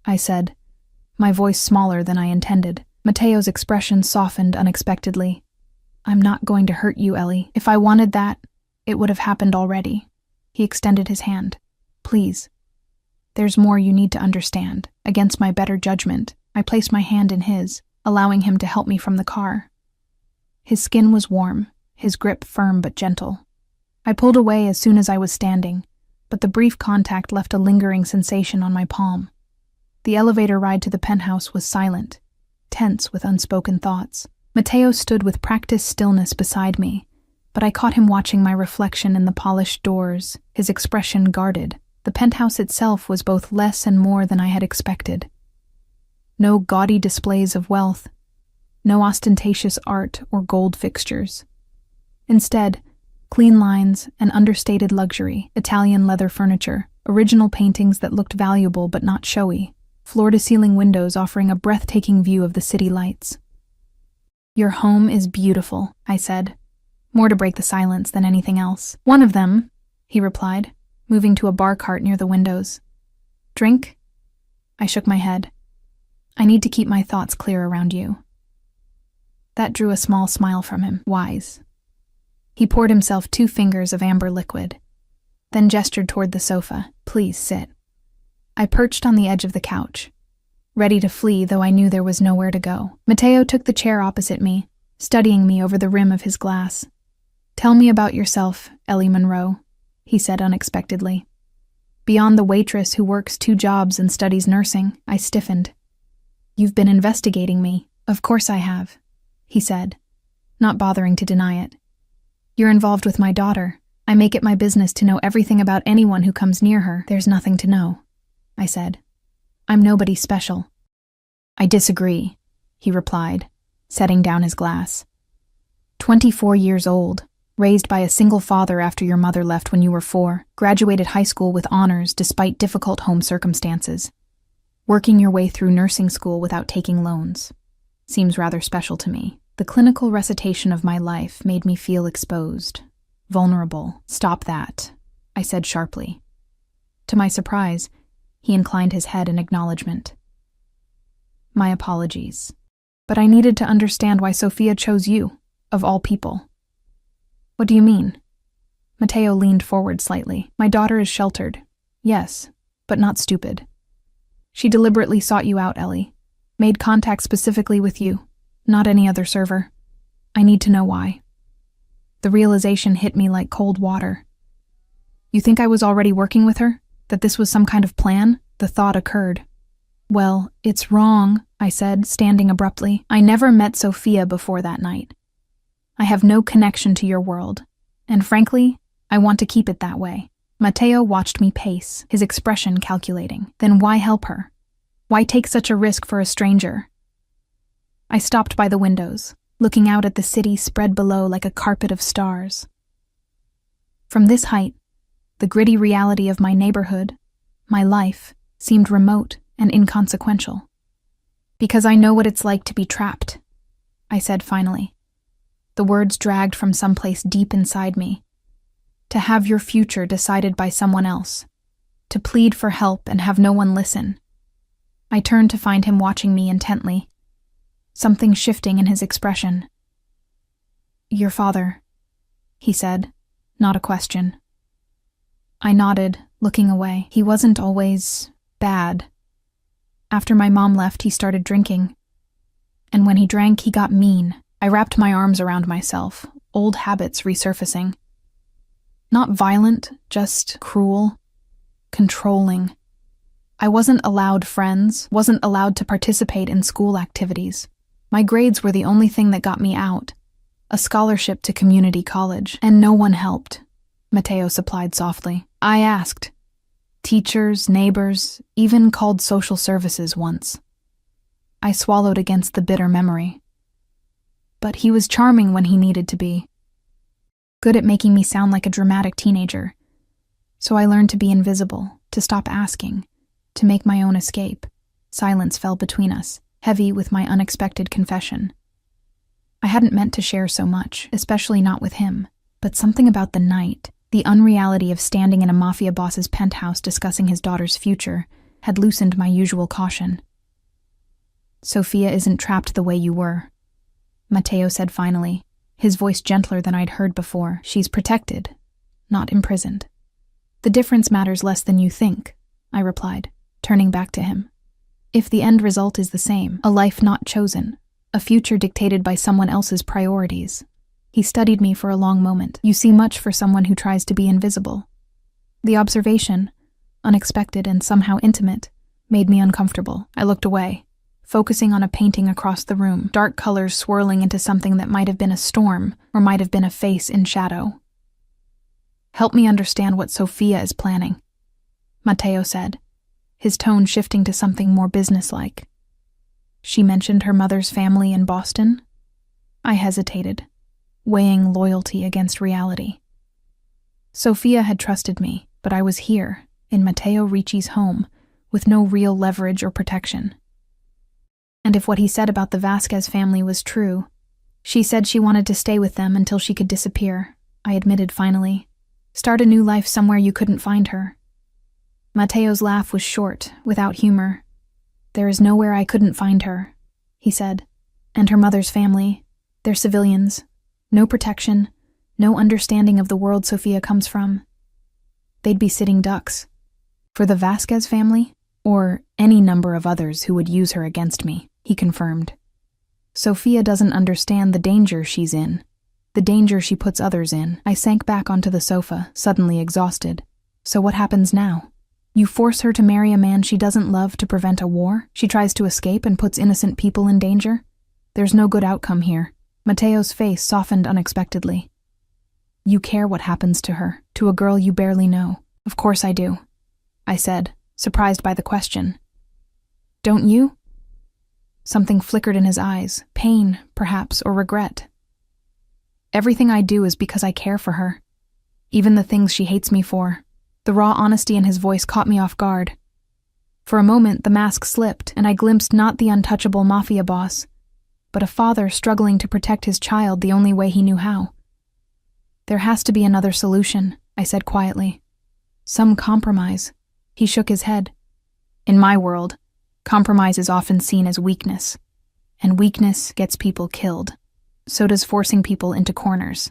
I said, my voice smaller than I intended. Matteo's expression softened unexpectedly. I'm not going to hurt you, Ellie. If I wanted that, it would have happened already. He extended his hand. Please. There's more you need to understand. Against my better judgment, I placed my hand in his, allowing him to help me from the car. His skin was warm, his grip firm but gentle. I pulled away as soon as I was standing, but the brief contact left a lingering sensation on my palm. The elevator ride to the penthouse was silent, tense with unspoken thoughts. Matteo stood with practiced stillness beside me, but I caught him watching my reflection in the polished doors, his expression guarded. The penthouse itself was both less and more than I had expected. No gaudy displays of wealth, no ostentatious art or gold fixtures. Instead, clean lines and understated luxury, Italian leather furniture, original paintings that looked valuable but not showy, floor-to-ceiling windows offering a breathtaking view of the city lights. Your home is beautiful, I said, more to break the silence than anything else. One of them, he replied, moving to a bar cart near the windows. Drink? I shook my head. I need to keep my thoughts clear around you. That drew a small smile from him, wise. He poured himself 2 fingers of amber liquid, then gestured toward the sofa. Please sit. I perched on the edge of the couch, ready to flee, though I knew there was nowhere to go. Matteo took the chair opposite me, studying me over the rim of his glass. Tell me about yourself, Ellie Monroe, he said unexpectedly. Beyond the waitress who works 2 jobs and studies nursing, I stiffened. You've been investigating me. Of course I have, he said, not bothering to deny it. You're involved with my daughter. I make it my business to know everything about anyone who comes near her. There's nothing to know, I said. I'm nobody special. I disagree, he replied, setting down his glass. 24 years old, raised by a single father after your mother left when you were 4, graduated high school with honors despite difficult home circumstances, working your way through nursing school without taking loans. Seems rather special to me. The clinical recitation of my life made me feel exposed, vulnerable. Stop that, I said sharply. To my surprise, he inclined his head in acknowledgement. My apologies. But I needed to understand why Sophia chose you, of all people. What do you mean? Matteo leaned forward slightly. My daughter is sheltered. Yes, but not stupid. She deliberately sought you out, Ellie. Made contact specifically with you, not any other server. I need to know why. The realization hit me like cold water. You think I was already working with her? That this was some kind of plan? The thought occurred. Well, it's wrong, I said, standing abruptly. I never met Sophia before that night. I have no connection to your world, and frankly, I want to keep it that way. Matteo watched me pace, his expression calculating. Then why help her? Why take such a risk for a stranger? I stopped by the windows, looking out at the city spread below like a carpet of stars. From this height, the gritty reality of my neighborhood, my life, seemed remote and inconsequential. Because I know what it's like to be trapped, I said finally. The words dragged from someplace deep inside me. To have your future decided by someone else. To plead for help and have no one listen. I turned to find him watching me intently, something shifting in his expression. Your father, he said, not a question. I nodded, looking away. He wasn't always bad. After my mom left, he started drinking. And when he drank, he got mean. I wrapped my arms around myself, old habits resurfacing. Not violent, just cruel, controlling. I wasn't allowed friends, wasn't allowed to participate in school activities. My grades were the only thing that got me out. A scholarship to community college, and no one helped, Matteo supplied softly. I asked. Teachers, neighbors, even called social services once. I swallowed against the bitter memory. But he was charming when he needed to be. Good at making me sound like a dramatic teenager. So I learned to be invisible, to stop asking, to make my own escape. Silence fell between us, heavy with my unexpected confession. I hadn't meant to share so much, especially not with him, but something about the night, the unreality of standing in a Mafia boss's penthouse discussing his daughter's future, had loosened my usual caution. Sophia isn't trapped the way you were, Matteo said finally, his voice gentler than I'd heard before. She's protected, not imprisoned. The difference matters less than you think, I replied, turning back to him. If the end result is the same, a life not chosen, a future dictated by someone else's priorities. He studied me for a long moment. You see much for someone who tries to be invisible. The observation, unexpected and somehow intimate, made me uncomfortable. I looked away, focusing on a painting across the room, dark colors swirling into something that might have been a storm or might have been a face in shadow. Help me understand what Sophia is planning, Matteo said, his tone shifting to something more businesslike. She mentioned her mother's family in Boston? I hesitated, weighing loyalty against reality. Sophia had trusted me, but I was here, in Matteo Ricci's home, with no real leverage or protection. And if what he said about the Vasquez family was true, she said she wanted to stay with them until she could disappear, I admitted finally. Start a new life somewhere you couldn't find her. Matteo's laugh was short, without humor. There is nowhere I couldn't find her, he said. And her mother's family, they're civilians. No protection, no understanding of the world Sophia comes from. They'd be sitting ducks. For the Vasquez family, or any number of others who would use her against me, he confirmed. Sophia doesn't understand the danger she's in, the danger she puts others in. I sank back onto the sofa, suddenly exhausted. So what happens now? You force her to marry a man she doesn't love to prevent a war? She tries to escape and puts innocent people in danger? There's no good outcome here. Matteo's face softened unexpectedly. You care what happens to her, to a girl you barely know. Of course I do, I said, surprised by the question. Don't you? Something flickered in his eyes, pain, perhaps, or regret. Everything I do is because I care for her. Even the things she hates me for. The raw honesty in his voice caught me off guard. For a moment, the mask slipped, and I glimpsed not the untouchable Mafia boss, but a father struggling to protect his child the only way he knew how. There has to be another solution, I said quietly. Some compromise. He shook his head. In my world, compromise is often seen as weakness, and weakness gets people killed. So does forcing people into corners,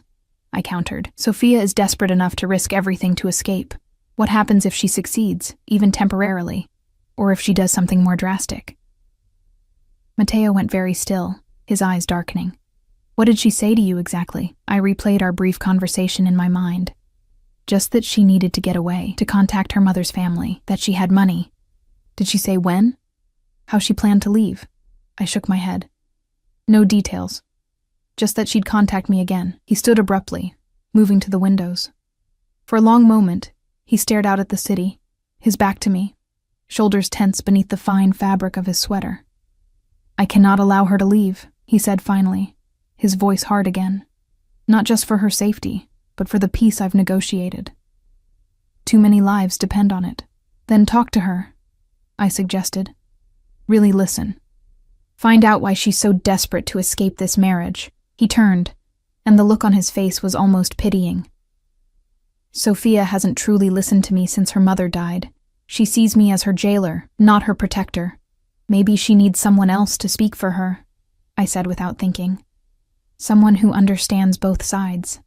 I countered. Sophia is desperate enough to risk everything to escape. What happens if she succeeds, even temporarily, or if she does something more drastic? Matteo went very still, his eyes darkening. What did she say to you exactly? I replayed our brief conversation in my mind. Just that she needed to get away, to contact her mother's family, that she had money. Did she say when? How she planned to leave? I shook my head. No details. Just that she'd contact me again. He stood abruptly, moving to the windows. For a long moment, he stared out at the city, his back to me, shoulders tense beneath the fine fabric of his sweater. I cannot allow her to leave, he said finally, his voice hard again. Not just for her safety, but for the peace I've negotiated. Too many lives depend on it. Then talk to her, I suggested. Really listen. Find out why she's so desperate to escape this marriage. He turned, and the look on his face was almost pitying. Sophia hasn't truly listened to me since her mother died. She sees me as her jailer, not her protector. Maybe she needs someone else to speak for her, I said without thinking. Someone who understands both sides.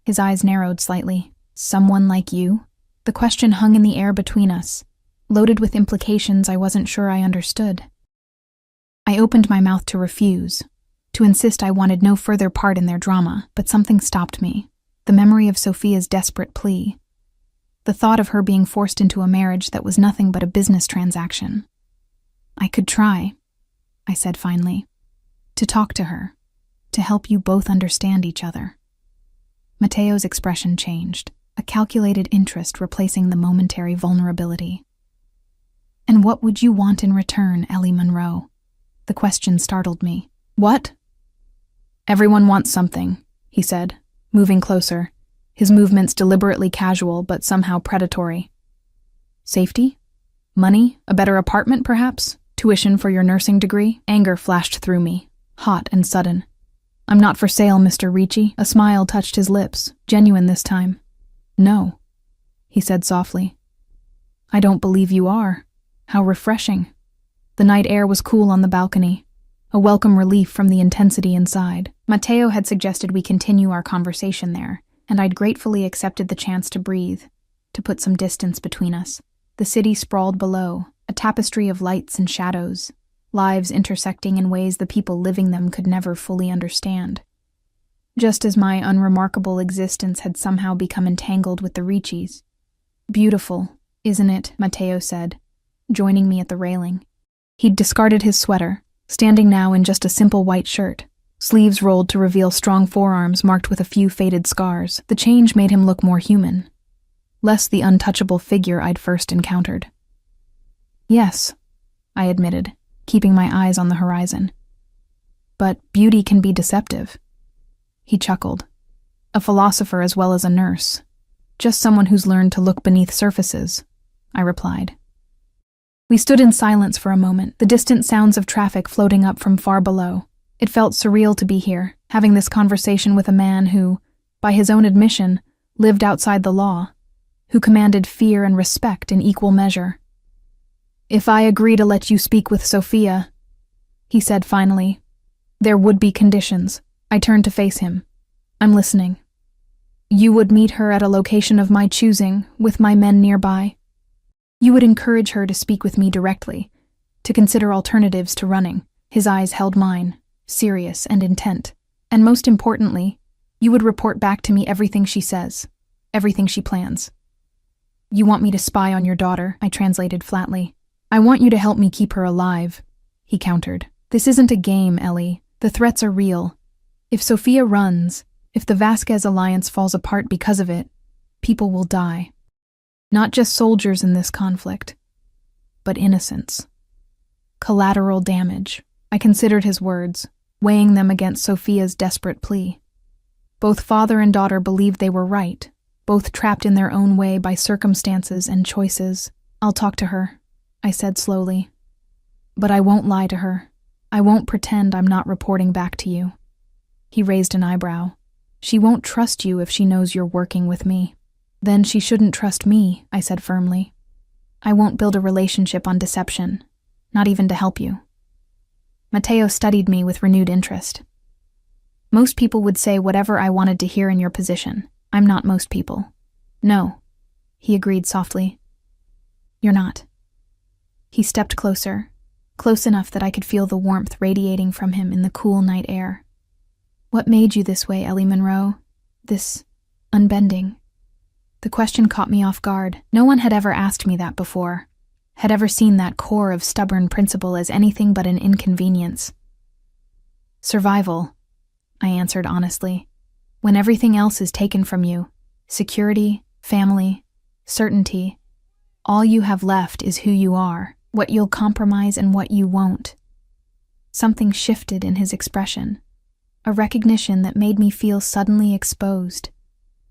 His eyes narrowed slightly. Someone like you? The question hung in the air between us, loaded with implications I wasn't sure I understood. I opened my mouth to refuse, to insist I wanted no further part in their drama, but something stopped me. The memory of Sophia's desperate plea. The thought of her being forced into a marriage that was nothing but a business transaction. I could try, I said finally, to talk to her, to help you both understand each other. Matteo's expression changed, a calculated interest replacing the momentary vulnerability. And what would you want in return, Ellie Monroe? The question startled me. What? Everyone wants something, he said, moving closer, his movements deliberately casual but somehow predatory. Safety? Money? A better apartment, perhaps? Tuition for your nursing degree? Anger flashed through me, hot and sudden. I'm not for sale, Mr. Ricci. A smile touched his lips, genuine this time. No, he said softly. I don't believe you are. How refreshing. The night air was cool on the balcony, a welcome relief from the intensity inside. Matteo had suggested we continue our conversation there, and I'd gratefully accepted the chance to breathe, to put some distance between us. The city sprawled below, a tapestry of lights and shadows, lives intersecting in ways the people living them could never fully understand. Just as my unremarkable existence had somehow become entangled with the Ricci's. Beautiful, isn't it? Matteo said, joining me at the railing. He'd discarded his sweater, standing now in just a simple white shirt, sleeves rolled to reveal strong forearms marked with a few faded scars. The change made him look more human, less the untouchable figure I'd first encountered. Yes, I admitted, keeping my eyes on the horizon. But beauty can be deceptive. He chuckled. A philosopher as well as a nurse. Just someone who's learned to look beneath surfaces, I replied. We stood in silence for a moment, the distant sounds of traffic floating up from far below. It felt surreal to be here, having this conversation with a man who, by his own admission, lived outside the law, who commanded fear and respect in equal measure. If I agree to let you speak with Sophia, he said finally, there would be conditions. I turned to face him. I'm listening. You would meet her at a location of my choosing, with my men nearby. You would encourage her to speak with me directly, to consider alternatives to running. His eyes held mine, serious and intent. And most importantly, you would report back to me everything she says, everything she plans. You want me to spy on your daughter, I translated flatly. I want you to help me keep her alive, he countered. This isn't a game, Ellie. The threats are real. If Sophia runs, if the Vasquez alliance falls apart because of it, people will die. Not just soldiers in this conflict, but innocents. Collateral damage. I considered his words, weighing them against Sophia's desperate plea. Both father and daughter believed they were right, both trapped in their own way by circumstances and choices. I'll talk to her, I said slowly. But I won't lie to her. I won't pretend I'm not reporting back to you. He raised an eyebrow. She won't trust you if she knows you're working with me. Then she shouldn't trust me, I said firmly. I won't build a relationship on deception, not even to help you. Mateo studied me with renewed interest. Most people would say whatever I wanted to hear in your position. I'm not most people. No, he agreed softly. You're not. He stepped closer, close enough that I could feel the warmth radiating from him in the cool night air. What made you this way, Ellie Monroe? This unbending? The question caught me off guard. No one had ever asked me that before, had ever seen that core of stubborn principle as anything but an inconvenience. Survival, I answered honestly. When everything else is taken from you, security, family, certainty, all you have left is who you are, what you'll compromise and what you won't. Something shifted in his expression, a recognition that made me feel suddenly exposed,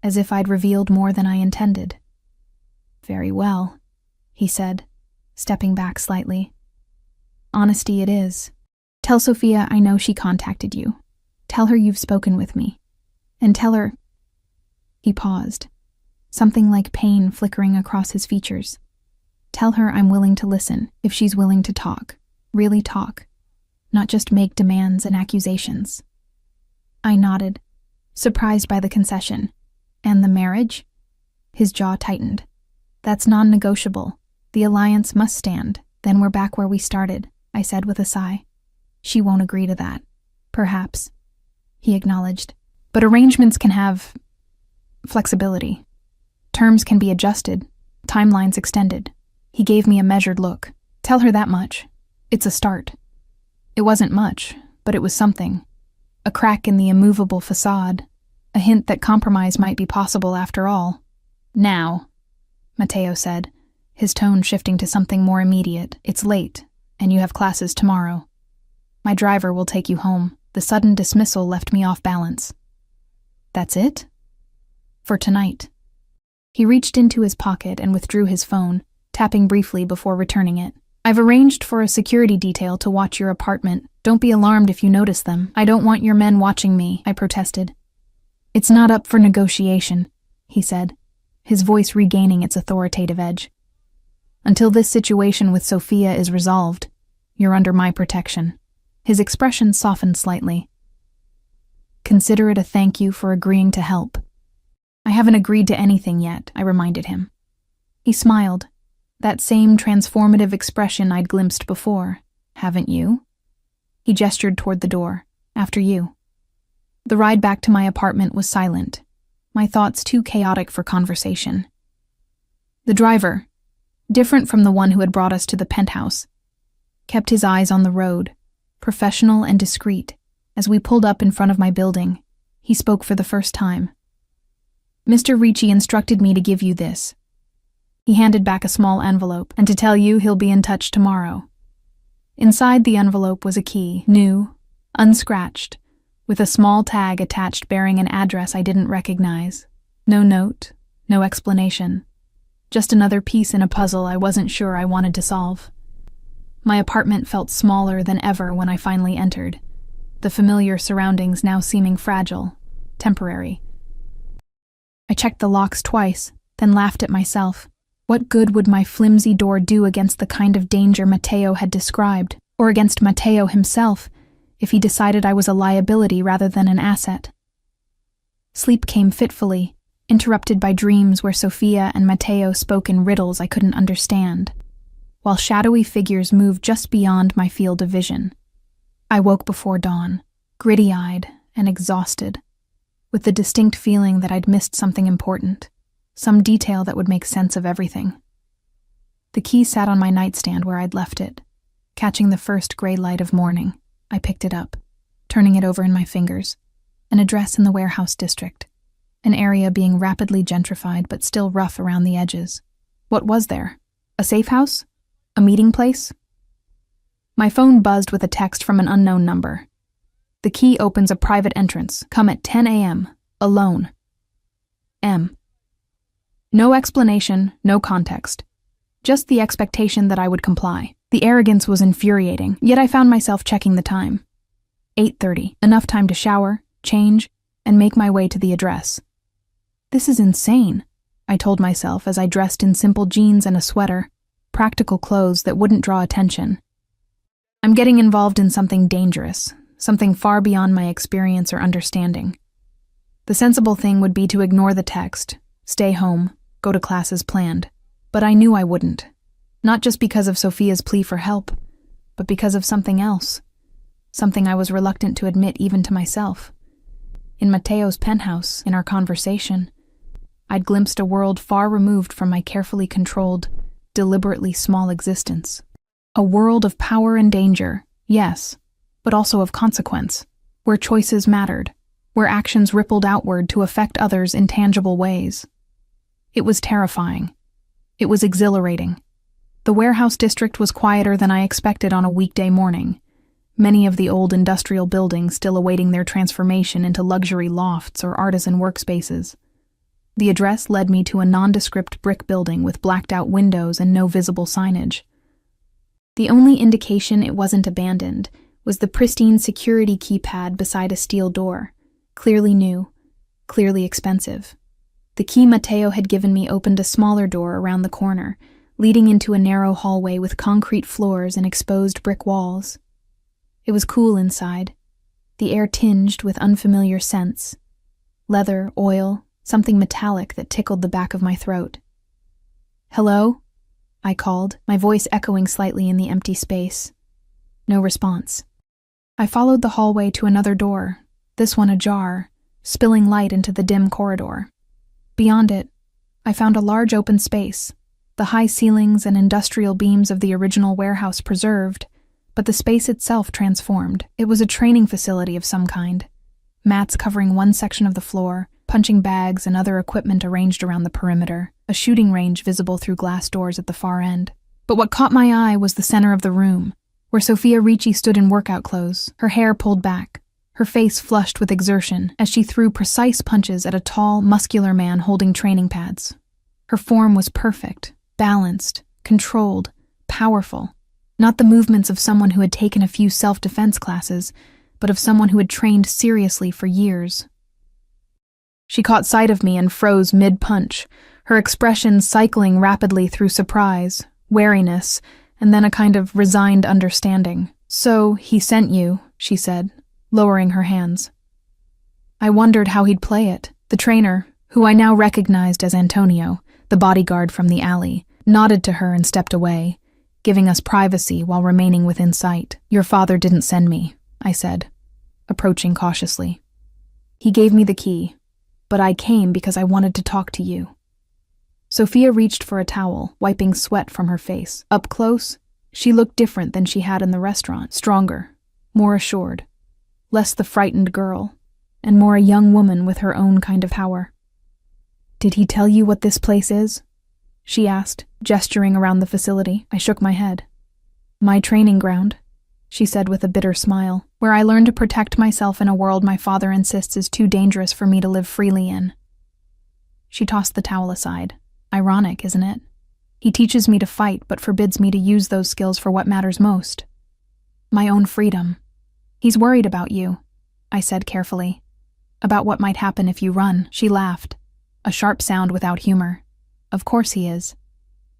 as if I'd revealed more than I intended. Very well, he said, stepping back slightly. Honesty it is. Tell Sophia I know she contacted you. Tell her you've spoken with me. And tell her... He paused, something like pain flickering across his features. Tell her I'm willing to listen if she's willing to talk, really talk, not just make demands and accusations. I nodded, surprised by the concession. And the marriage? His jaw tightened. That's non-negotiable. The alliance must stand. Then we're back where we started, I said with a sigh. She won't agree to that. Perhaps, he acknowledged. But arrangements can have flexibility. Terms can be adjusted, timelines extended. He gave me a measured look. Tell her that much. It's a start. It wasn't much, but it was something. A crack in the immovable facade, a hint that compromise might be possible after all. Now, Mateo said, his tone shifting to something more immediate. It's late, and you have classes tomorrow. My driver will take you home. The sudden dismissal left me off balance. That's it? For tonight. He reached into his pocket and withdrew his phone, tapping briefly before returning it. I've arranged for a security detail to watch your apartment. Don't be alarmed if you notice them. I don't want your men watching me, I protested. It's not up for negotiation, he said, his voice regaining its authoritative edge. Until this situation with Sophia is resolved, you're under my protection. His expression softened slightly. Consider it a thank you for agreeing to help. I haven't agreed to anything yet, I reminded him. He smiled, that same transformative expression I'd glimpsed before. Haven't you? He gestured toward the door. After you. The ride back to my apartment was silent, my thoughts too chaotic for conversation. The driver, different from the one who had brought us to the penthouse, kept his eyes on the road, professional and discreet. As we pulled up in front of my building, he spoke for the first time. Mr. Ricci instructed me to give you this. He handed back a small envelope, and to tell you he'll be in touch tomorrow. Inside the envelope was a key, new, unscratched, with a small tag attached bearing an address I didn't recognize. No note, no explanation. Just another piece in a puzzle I wasn't sure I wanted to solve. My apartment felt smaller than ever when I finally entered, the familiar surroundings now seeming fragile, temporary. I checked the locks twice, then laughed at myself. What good would my flimsy door do against the kind of danger Mateo had described, or against Mateo himself, if he decided I was a liability rather than an asset? Sleep came fitfully, interrupted by dreams where Sophia and Mateo spoke in riddles I couldn't understand, while shadowy figures moved just beyond my field of vision. I woke before dawn, gritty-eyed and exhausted, with the distinct feeling that I'd missed something important, some detail that would make sense of everything. The key sat on my nightstand where I'd left it. Catching the first gray light of morning, I picked it up. turning it over in my fingers. An address in the warehouse district. An area being rapidly gentrified but still rough around the edges. What was there? A safe house? A meeting place? My phone buzzed with a text from an unknown number. The key opens a private entrance. Come at 10 a.m. Alone. M. No explanation, no context. Just the expectation that I would comply. The arrogance was infuriating, yet I found myself checking the time. 8:30. Enough time to shower, change, and make my way to the address. This is insane, I told myself as I dressed in simple jeans and a sweater, practical clothes that wouldn't draw attention. I'm getting involved in something dangerous, something far beyond my experience or understanding. The sensible thing would be to ignore the text, stay home, go to class as planned. But I knew I wouldn't. Not just because of Sophia's plea for help, but because of something else. Something I was reluctant to admit even to myself. In Mateo's penthouse, in our conversation, I'd glimpsed a world far removed from my carefully controlled, deliberately small existence. A world of power and danger, yes, but also of consequence, where choices mattered, where actions rippled outward to affect others in tangible ways. It was terrifying. It was exhilarating. The warehouse district was quieter than I expected on a weekday morning. Many of the old industrial buildings still awaiting their transformation into luxury lofts or artisan workspaces. The address led me to a nondescript brick building with blacked-out windows and no visible signage. The only indication it wasn't abandoned was the pristine security keypad beside a steel door, clearly new, clearly expensive. The key Mateo had given me opened a smaller door around the corner, leading into a narrow hallway with concrete floors and exposed brick walls. It was cool inside, the air tinged with unfamiliar scents. Leather, oil, something metallic that tickled the back of my throat. "Hello?" I called, my voice echoing slightly in the empty space. No response. I followed the hallway to another door, this one ajar, spilling light into the dim corridor. Beyond it, I found a large open space, the high ceilings and industrial beams of the original warehouse preserved, but the space itself transformed. It was a training facility of some kind. Mats covering one section of the floor, punching bags and other equipment arranged around the perimeter, a shooting range visible through glass doors at the far end. But what caught my eye was the center of the room, where Sophia Ricci stood in workout clothes, her hair pulled back, her face flushed with exertion as she threw precise punches at a tall, muscular man holding training pads. Her form was perfect, balanced, controlled, powerful. Not the movements of someone who had taken a few self-defense classes, but of someone who had trained seriously for years. She caught sight of me and froze mid-punch, her expression cycling rapidly through surprise, wariness, and then a kind of resigned understanding. "So, he sent you," she said, lowering her hands. I wondered how he'd play it. The trainer, who I now recognized as Antonio, the bodyguard from the alley, nodded to her and stepped away, giving us privacy while remaining within sight. "Your father didn't send me," I said, approaching cautiously. "He gave me the key, but I came because I wanted to talk to you." Sophia reached for a towel, wiping sweat from her face. Up close, she looked different than she had in the restaurant, stronger, more assured, less the frightened girl, and more a young woman with her own kind of power. "Did he tell you what this place is?" she asked, gesturing around the facility. I shook my head. "My training ground," she said with a bitter smile, "where I learn to protect myself in a world my father insists is too dangerous for me to live freely in." She tossed the towel aside. Ironic, isn't it? He teaches me to fight, but forbids me to use those skills for what matters most. My own freedom. "He's worried about you," I said carefully. "About what might happen if you run." She laughed, a sharp sound without humor. "Of course he is.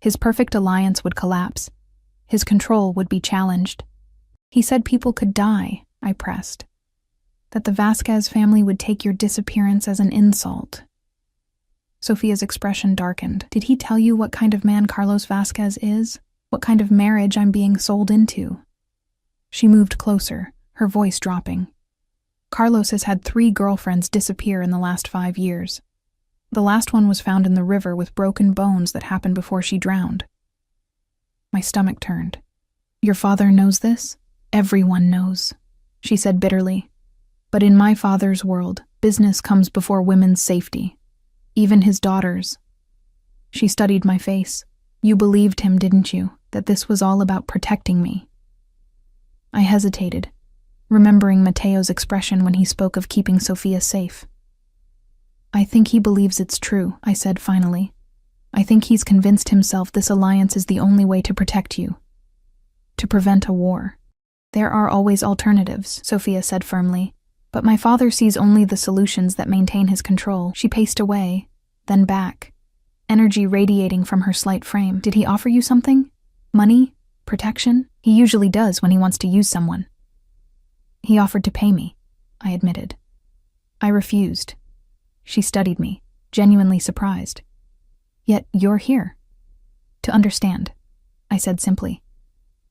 His perfect alliance would collapse. His control would be challenged. He said people could die," I pressed. "That the Vasquez family would take your disappearance as an insult." Sophia's expression darkened. "Did he tell you what kind of man Carlos Vasquez is? What kind of marriage I'm being sold into?" She moved closer, her voice dropping. "Carlos has had 3 girlfriends disappear in the last 5 years. The last one was found in the river with broken bones that happened before she drowned." My stomach turned. "Your father knows this? Everyone knows," she said bitterly. But in my father's world, business comes before women's safety. Even his daughters. She studied my face. You believed him, didn't you, that this was all about protecting me? I hesitated, remembering Matteo's expression when he spoke of keeping Sophia safe. I think he believes it's true, I said finally. I think he's convinced himself this alliance is the only way to protect you. To prevent a war. There are always alternatives, Sophia said firmly. But my father sees only the solutions that maintain his control. She paced away, then back, energy radiating from her slight frame. Did he offer you something? Money? Protection? He usually does when he wants to use someone. He offered to pay me, I admitted. I refused. She studied me, genuinely surprised. Yet you're here. To understand, I said simply.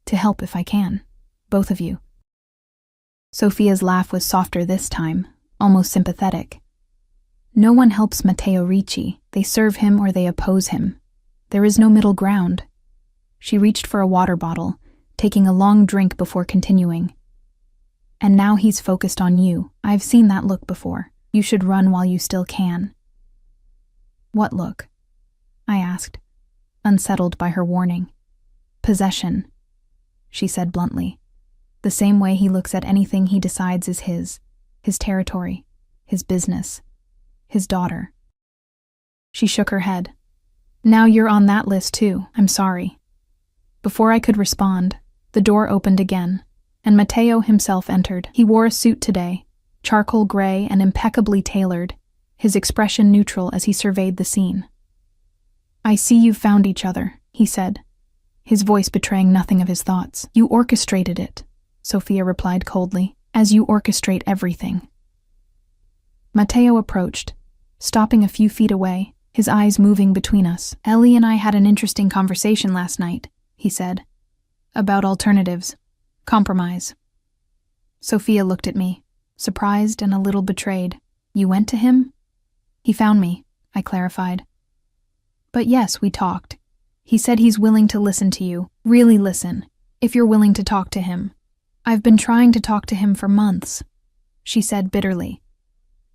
To help if I can. Both of you. Sophia's laugh was softer this time, almost sympathetic. No one helps Matteo Ricci. They serve him or they oppose him. There is no middle ground. She reached for a water bottle, taking a long drink before continuing. And now he's focused on you. I've seen that look before. You should run while you still can. What look? I asked, unsettled by her warning. Possession, she said bluntly. The same way he looks at anything he decides is his territory, his business, his daughter. She shook her head. Now you're on that list too, I'm sorry. Before I could respond, the door opened again, and Matteo himself entered. He wore a suit today, charcoal gray and impeccably tailored, his expression neutral as he surveyed the scene. I see you've found each other, he said, his voice betraying nothing of his thoughts. You orchestrated it, Sophia replied coldly, as you orchestrate everything. Matteo approached, stopping a few feet away, his eyes moving between us. Ellie and I had an interesting conversation last night, he said, about alternatives, compromise. Sophia looked at me, surprised and a little betrayed. You went to him? He found me, I clarified. But yes, we talked. He said he's willing to listen to you, really listen, if you're willing to talk to him. I've been trying to talk to him for months, she said bitterly.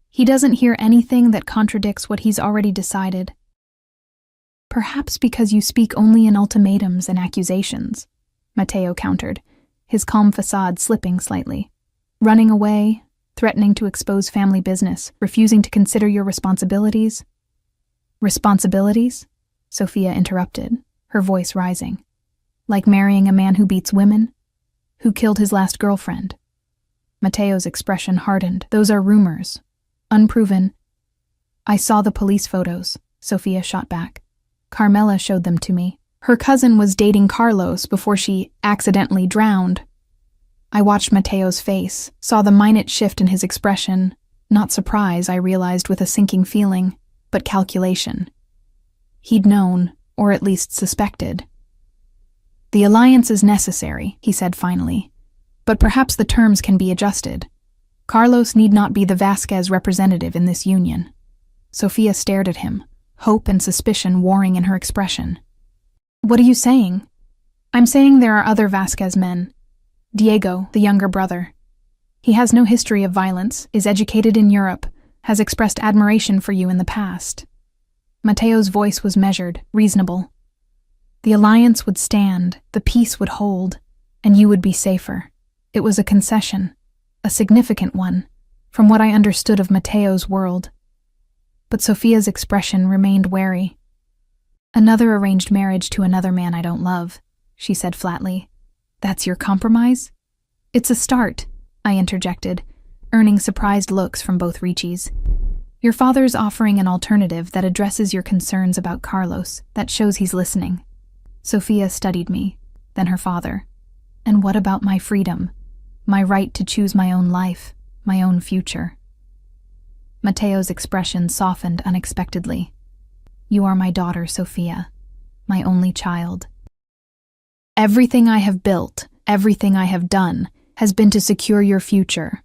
He doesn't hear anything that contradicts what he's already decided. Perhaps because you speak only in ultimatums and accusations, Matteo countered, his calm facade slipping slightly. Running away, threatening to expose family business, refusing to consider your responsibilities. Responsibilities? Sophia interrupted, her voice rising. Like marrying a man who beats women? Who killed his last girlfriend? Matteo's expression hardened. Those are rumors. Unproven. I saw the police photos, Sophia shot back. Carmela showed them to me. Her cousin was dating Carlos before she accidentally drowned. I watched Matteo's face, saw the minute shift in his expression. Not surprise, I realized with a sinking feeling, but calculation. He'd known, or at least suspected. The alliance is necessary, he said finally, but perhaps the terms can be adjusted. Carlos need not be the Vasquez representative in this union. Sophia stared at him, hope and suspicion warring in her expression. What are you saying? I'm saying there are other Vasquez men. Diego, the younger brother. He has no history of violence, is educated in Europe, has expressed admiration for you in the past. Matteo's voice was measured, reasonable. The alliance would stand, the peace would hold, and you would be safer. It was a concession, a significant one, from what I understood of Matteo's world. But Sophia's expression remained wary. Another arranged marriage to another man I don't love, she said flatly. That's your compromise? It's a start, I interjected, earning surprised looks from both Ricci's. Your father's offering an alternative that addresses your concerns about Carlos, that shows he's listening. Sophia studied me, then her father. And what about my freedom? My right to choose my own life, my own future? Matteo's expression softened unexpectedly. You are my daughter, Sophia, my only child. Everything I have built, everything I have done, has been to secure your future,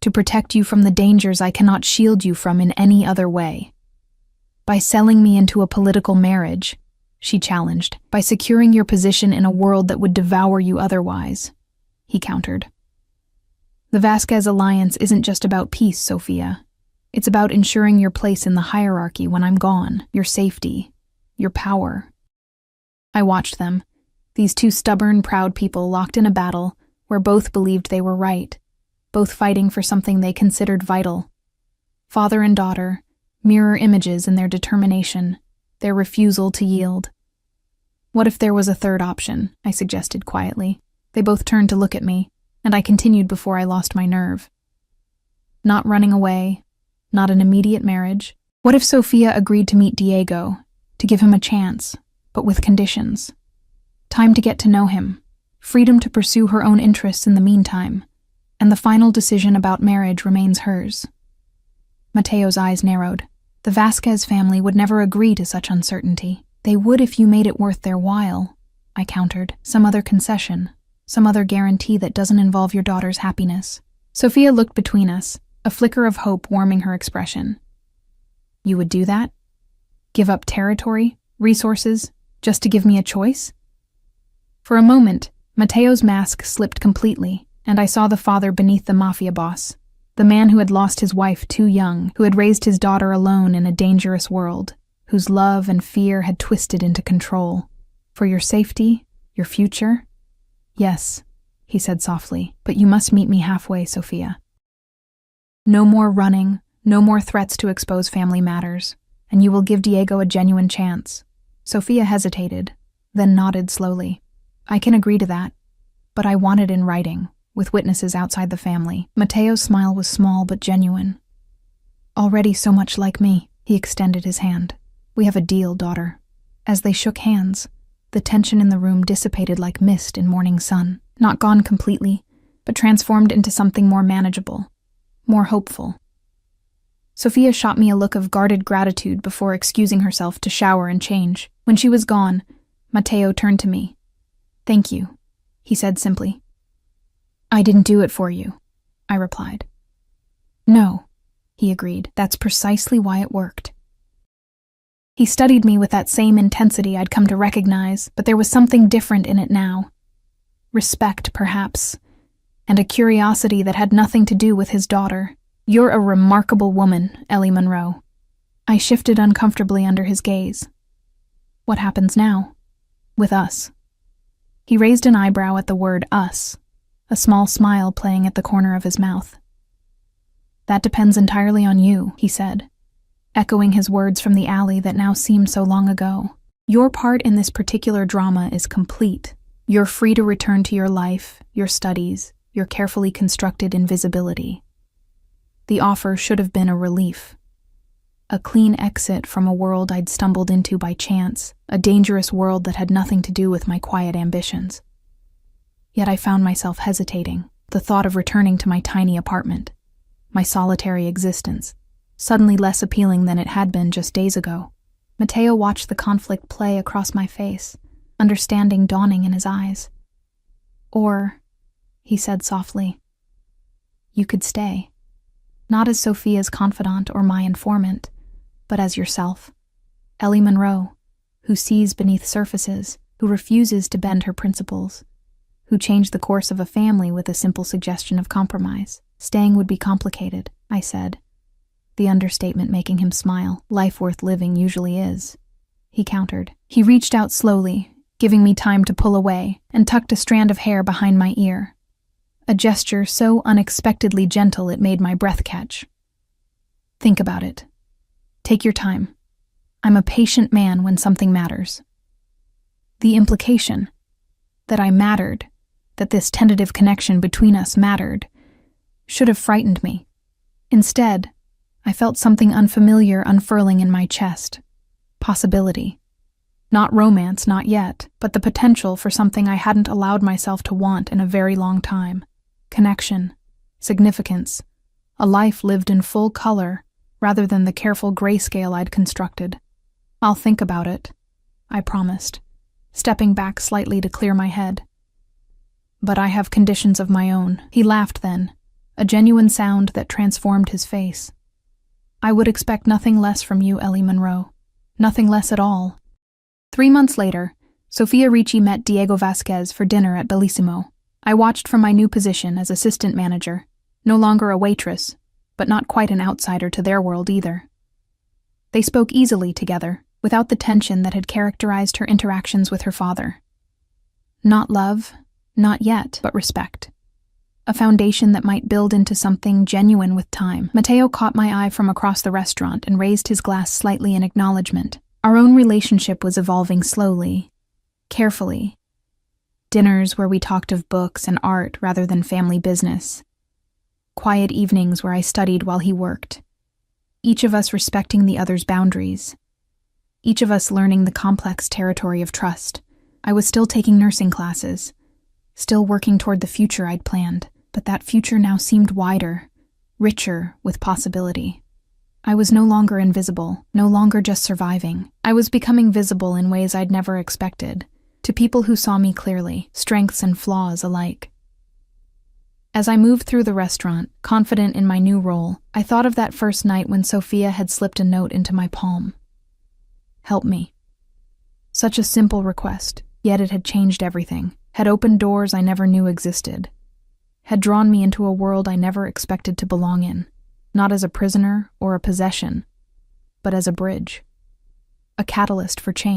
to protect you from the dangers I cannot shield you from in any other way. By selling me into a political marriage, she challenged, by securing your position in a world that would devour you otherwise, he countered. The Vasquez alliance isn't just about peace, Sophia. It's about ensuring your place in the hierarchy when I'm gone, your safety, your power. I watched them, these two stubborn, proud people locked in a battle where both believed they were right, both fighting for something they considered vital. Father and daughter, mirror images in their determination, their refusal to yield. What if there was a third option? I suggested quietly. They both turned to look at me, and I continued before I lost my nerve. Not running away, not an immediate marriage. What if Sophia agreed to meet Diego, to give him a chance, but with conditions? Time to get to know him, freedom to pursue her own interests in the meantime, and the final decision about marriage remains hers. Mateo's eyes narrowed. The Vasquez family would never agree to such uncertainty. They would if you made it worth their while, I countered. Some other concession, some other guarantee that doesn't involve your daughter's happiness. Sophia looked between us, a flicker of hope warming her expression. You would do that? Give up territory, resources, just to give me a choice? For a moment, Mateo's mask slipped completely, and I saw the father beneath the Mafia boss, the man who had lost his wife too young, who had raised his daughter alone in a dangerous world, whose love and fear had twisted into control. For your safety, your future? Yes, he said softly, but you must meet me halfway, Sophia. No more running, no more threats to expose family matters, and you will give Diego a genuine chance. Sophia hesitated, then nodded slowly. I can agree to that, but I want it in writing, with witnesses outside the family. Mateo's smile was small but genuine. Already so much like me, he extended his hand. We have a deal, daughter. As they shook hands, the tension in the room dissipated like mist in morning sun, not gone completely, but transformed into something more manageable, more hopeful. Sophia shot me a look of guarded gratitude before excusing herself to shower and change. When she was gone, Mateo turned to me. Thank you, he said simply. I didn't do it for you, I replied. No, he agreed. That's precisely why it worked. He studied me with that same intensity I'd come to recognize, but there was something different in it now. Respect, perhaps, and a curiosity that had nothing to do with his daughter. You're a remarkable woman, Ellie Monroe. I shifted uncomfortably under his gaze. What happens now? With us? He raised an eyebrow at the word us, a small smile playing at the corner of his mouth. That depends entirely on you, he said, echoing his words from the alley that now seemed so long ago. Your part in this particular drama is complete. You're free to return to your life, your studies, your carefully constructed invisibility. The offer should have been a relief. A clean exit from a world I'd stumbled into by chance, a dangerous world that had nothing to do with my quiet ambitions. Yet I found myself hesitating, the thought of returning to my tiny apartment, my solitary existence, suddenly less appealing than it had been just days ago. Mateo watched the conflict play across my face, understanding dawning in his eyes. Or, he said softly, you could stay. Not as Sophia's confidant or my informant, but as yourself. Ellie Monroe, who sees beneath surfaces, who refuses to bend her principles, who changed the course of a family with a simple suggestion of compromise. Staying would be complicated, I said, the understatement making him smile. Life worth living usually is, he countered. He reached out slowly, giving me time to pull away, and tucked a strand of hair behind my ear. A gesture so unexpectedly gentle it made my breath catch. Think about it. Take your time. I'm a patient man when something matters. The implication that I mattered, that this tentative connection between us mattered, should have frightened me. Instead, I felt something unfamiliar unfurling in my chest. Possibility. Not romance, not yet, but the potential for something I hadn't allowed myself to want in a very long time. Connection, significance, a life lived in full color rather than the careful grayscale I'd constructed. I'll think about it, I promised, stepping back slightly to clear my head. But I have conditions of my own. He laughed then, a genuine sound that transformed his face. I would expect nothing less from you, Ellie Monroe. Nothing less at all. 3 months later, Sophia Ricci met Diego Vasquez for dinner at Bellissimo. I watched from my new position as assistant manager, No longer a waitress, but not quite an outsider to their world either. They spoke easily together, without the tension that had characterized her interactions with her father. Not love, not yet, but respect. A foundation that might build into something genuine with time. Mateo caught my eye from across the restaurant and raised his glass slightly in acknowledgement. Our own relationship was evolving slowly, carefully. Dinners where we talked of books and art rather than family business. Quiet evenings where I studied while he worked. Each of us respecting the other's boundaries. Each of us learning the complex territory of trust. I was still taking nursing classes, still working toward the future I'd planned, but that future now seemed wider, richer with possibility. I was no longer invisible, no longer just surviving. I was becoming visible in ways I'd never expected, to people who saw me clearly, strengths and flaws alike. As I moved through the restaurant, confident in my new role, I thought of that first night when Sophia had slipped a note into my palm. Help me. Such a simple request, yet it had changed everything, had opened doors I never knew existed, had drawn me into a world I never expected to belong in, not as a prisoner or a possession, but as a bridge, a catalyst for change.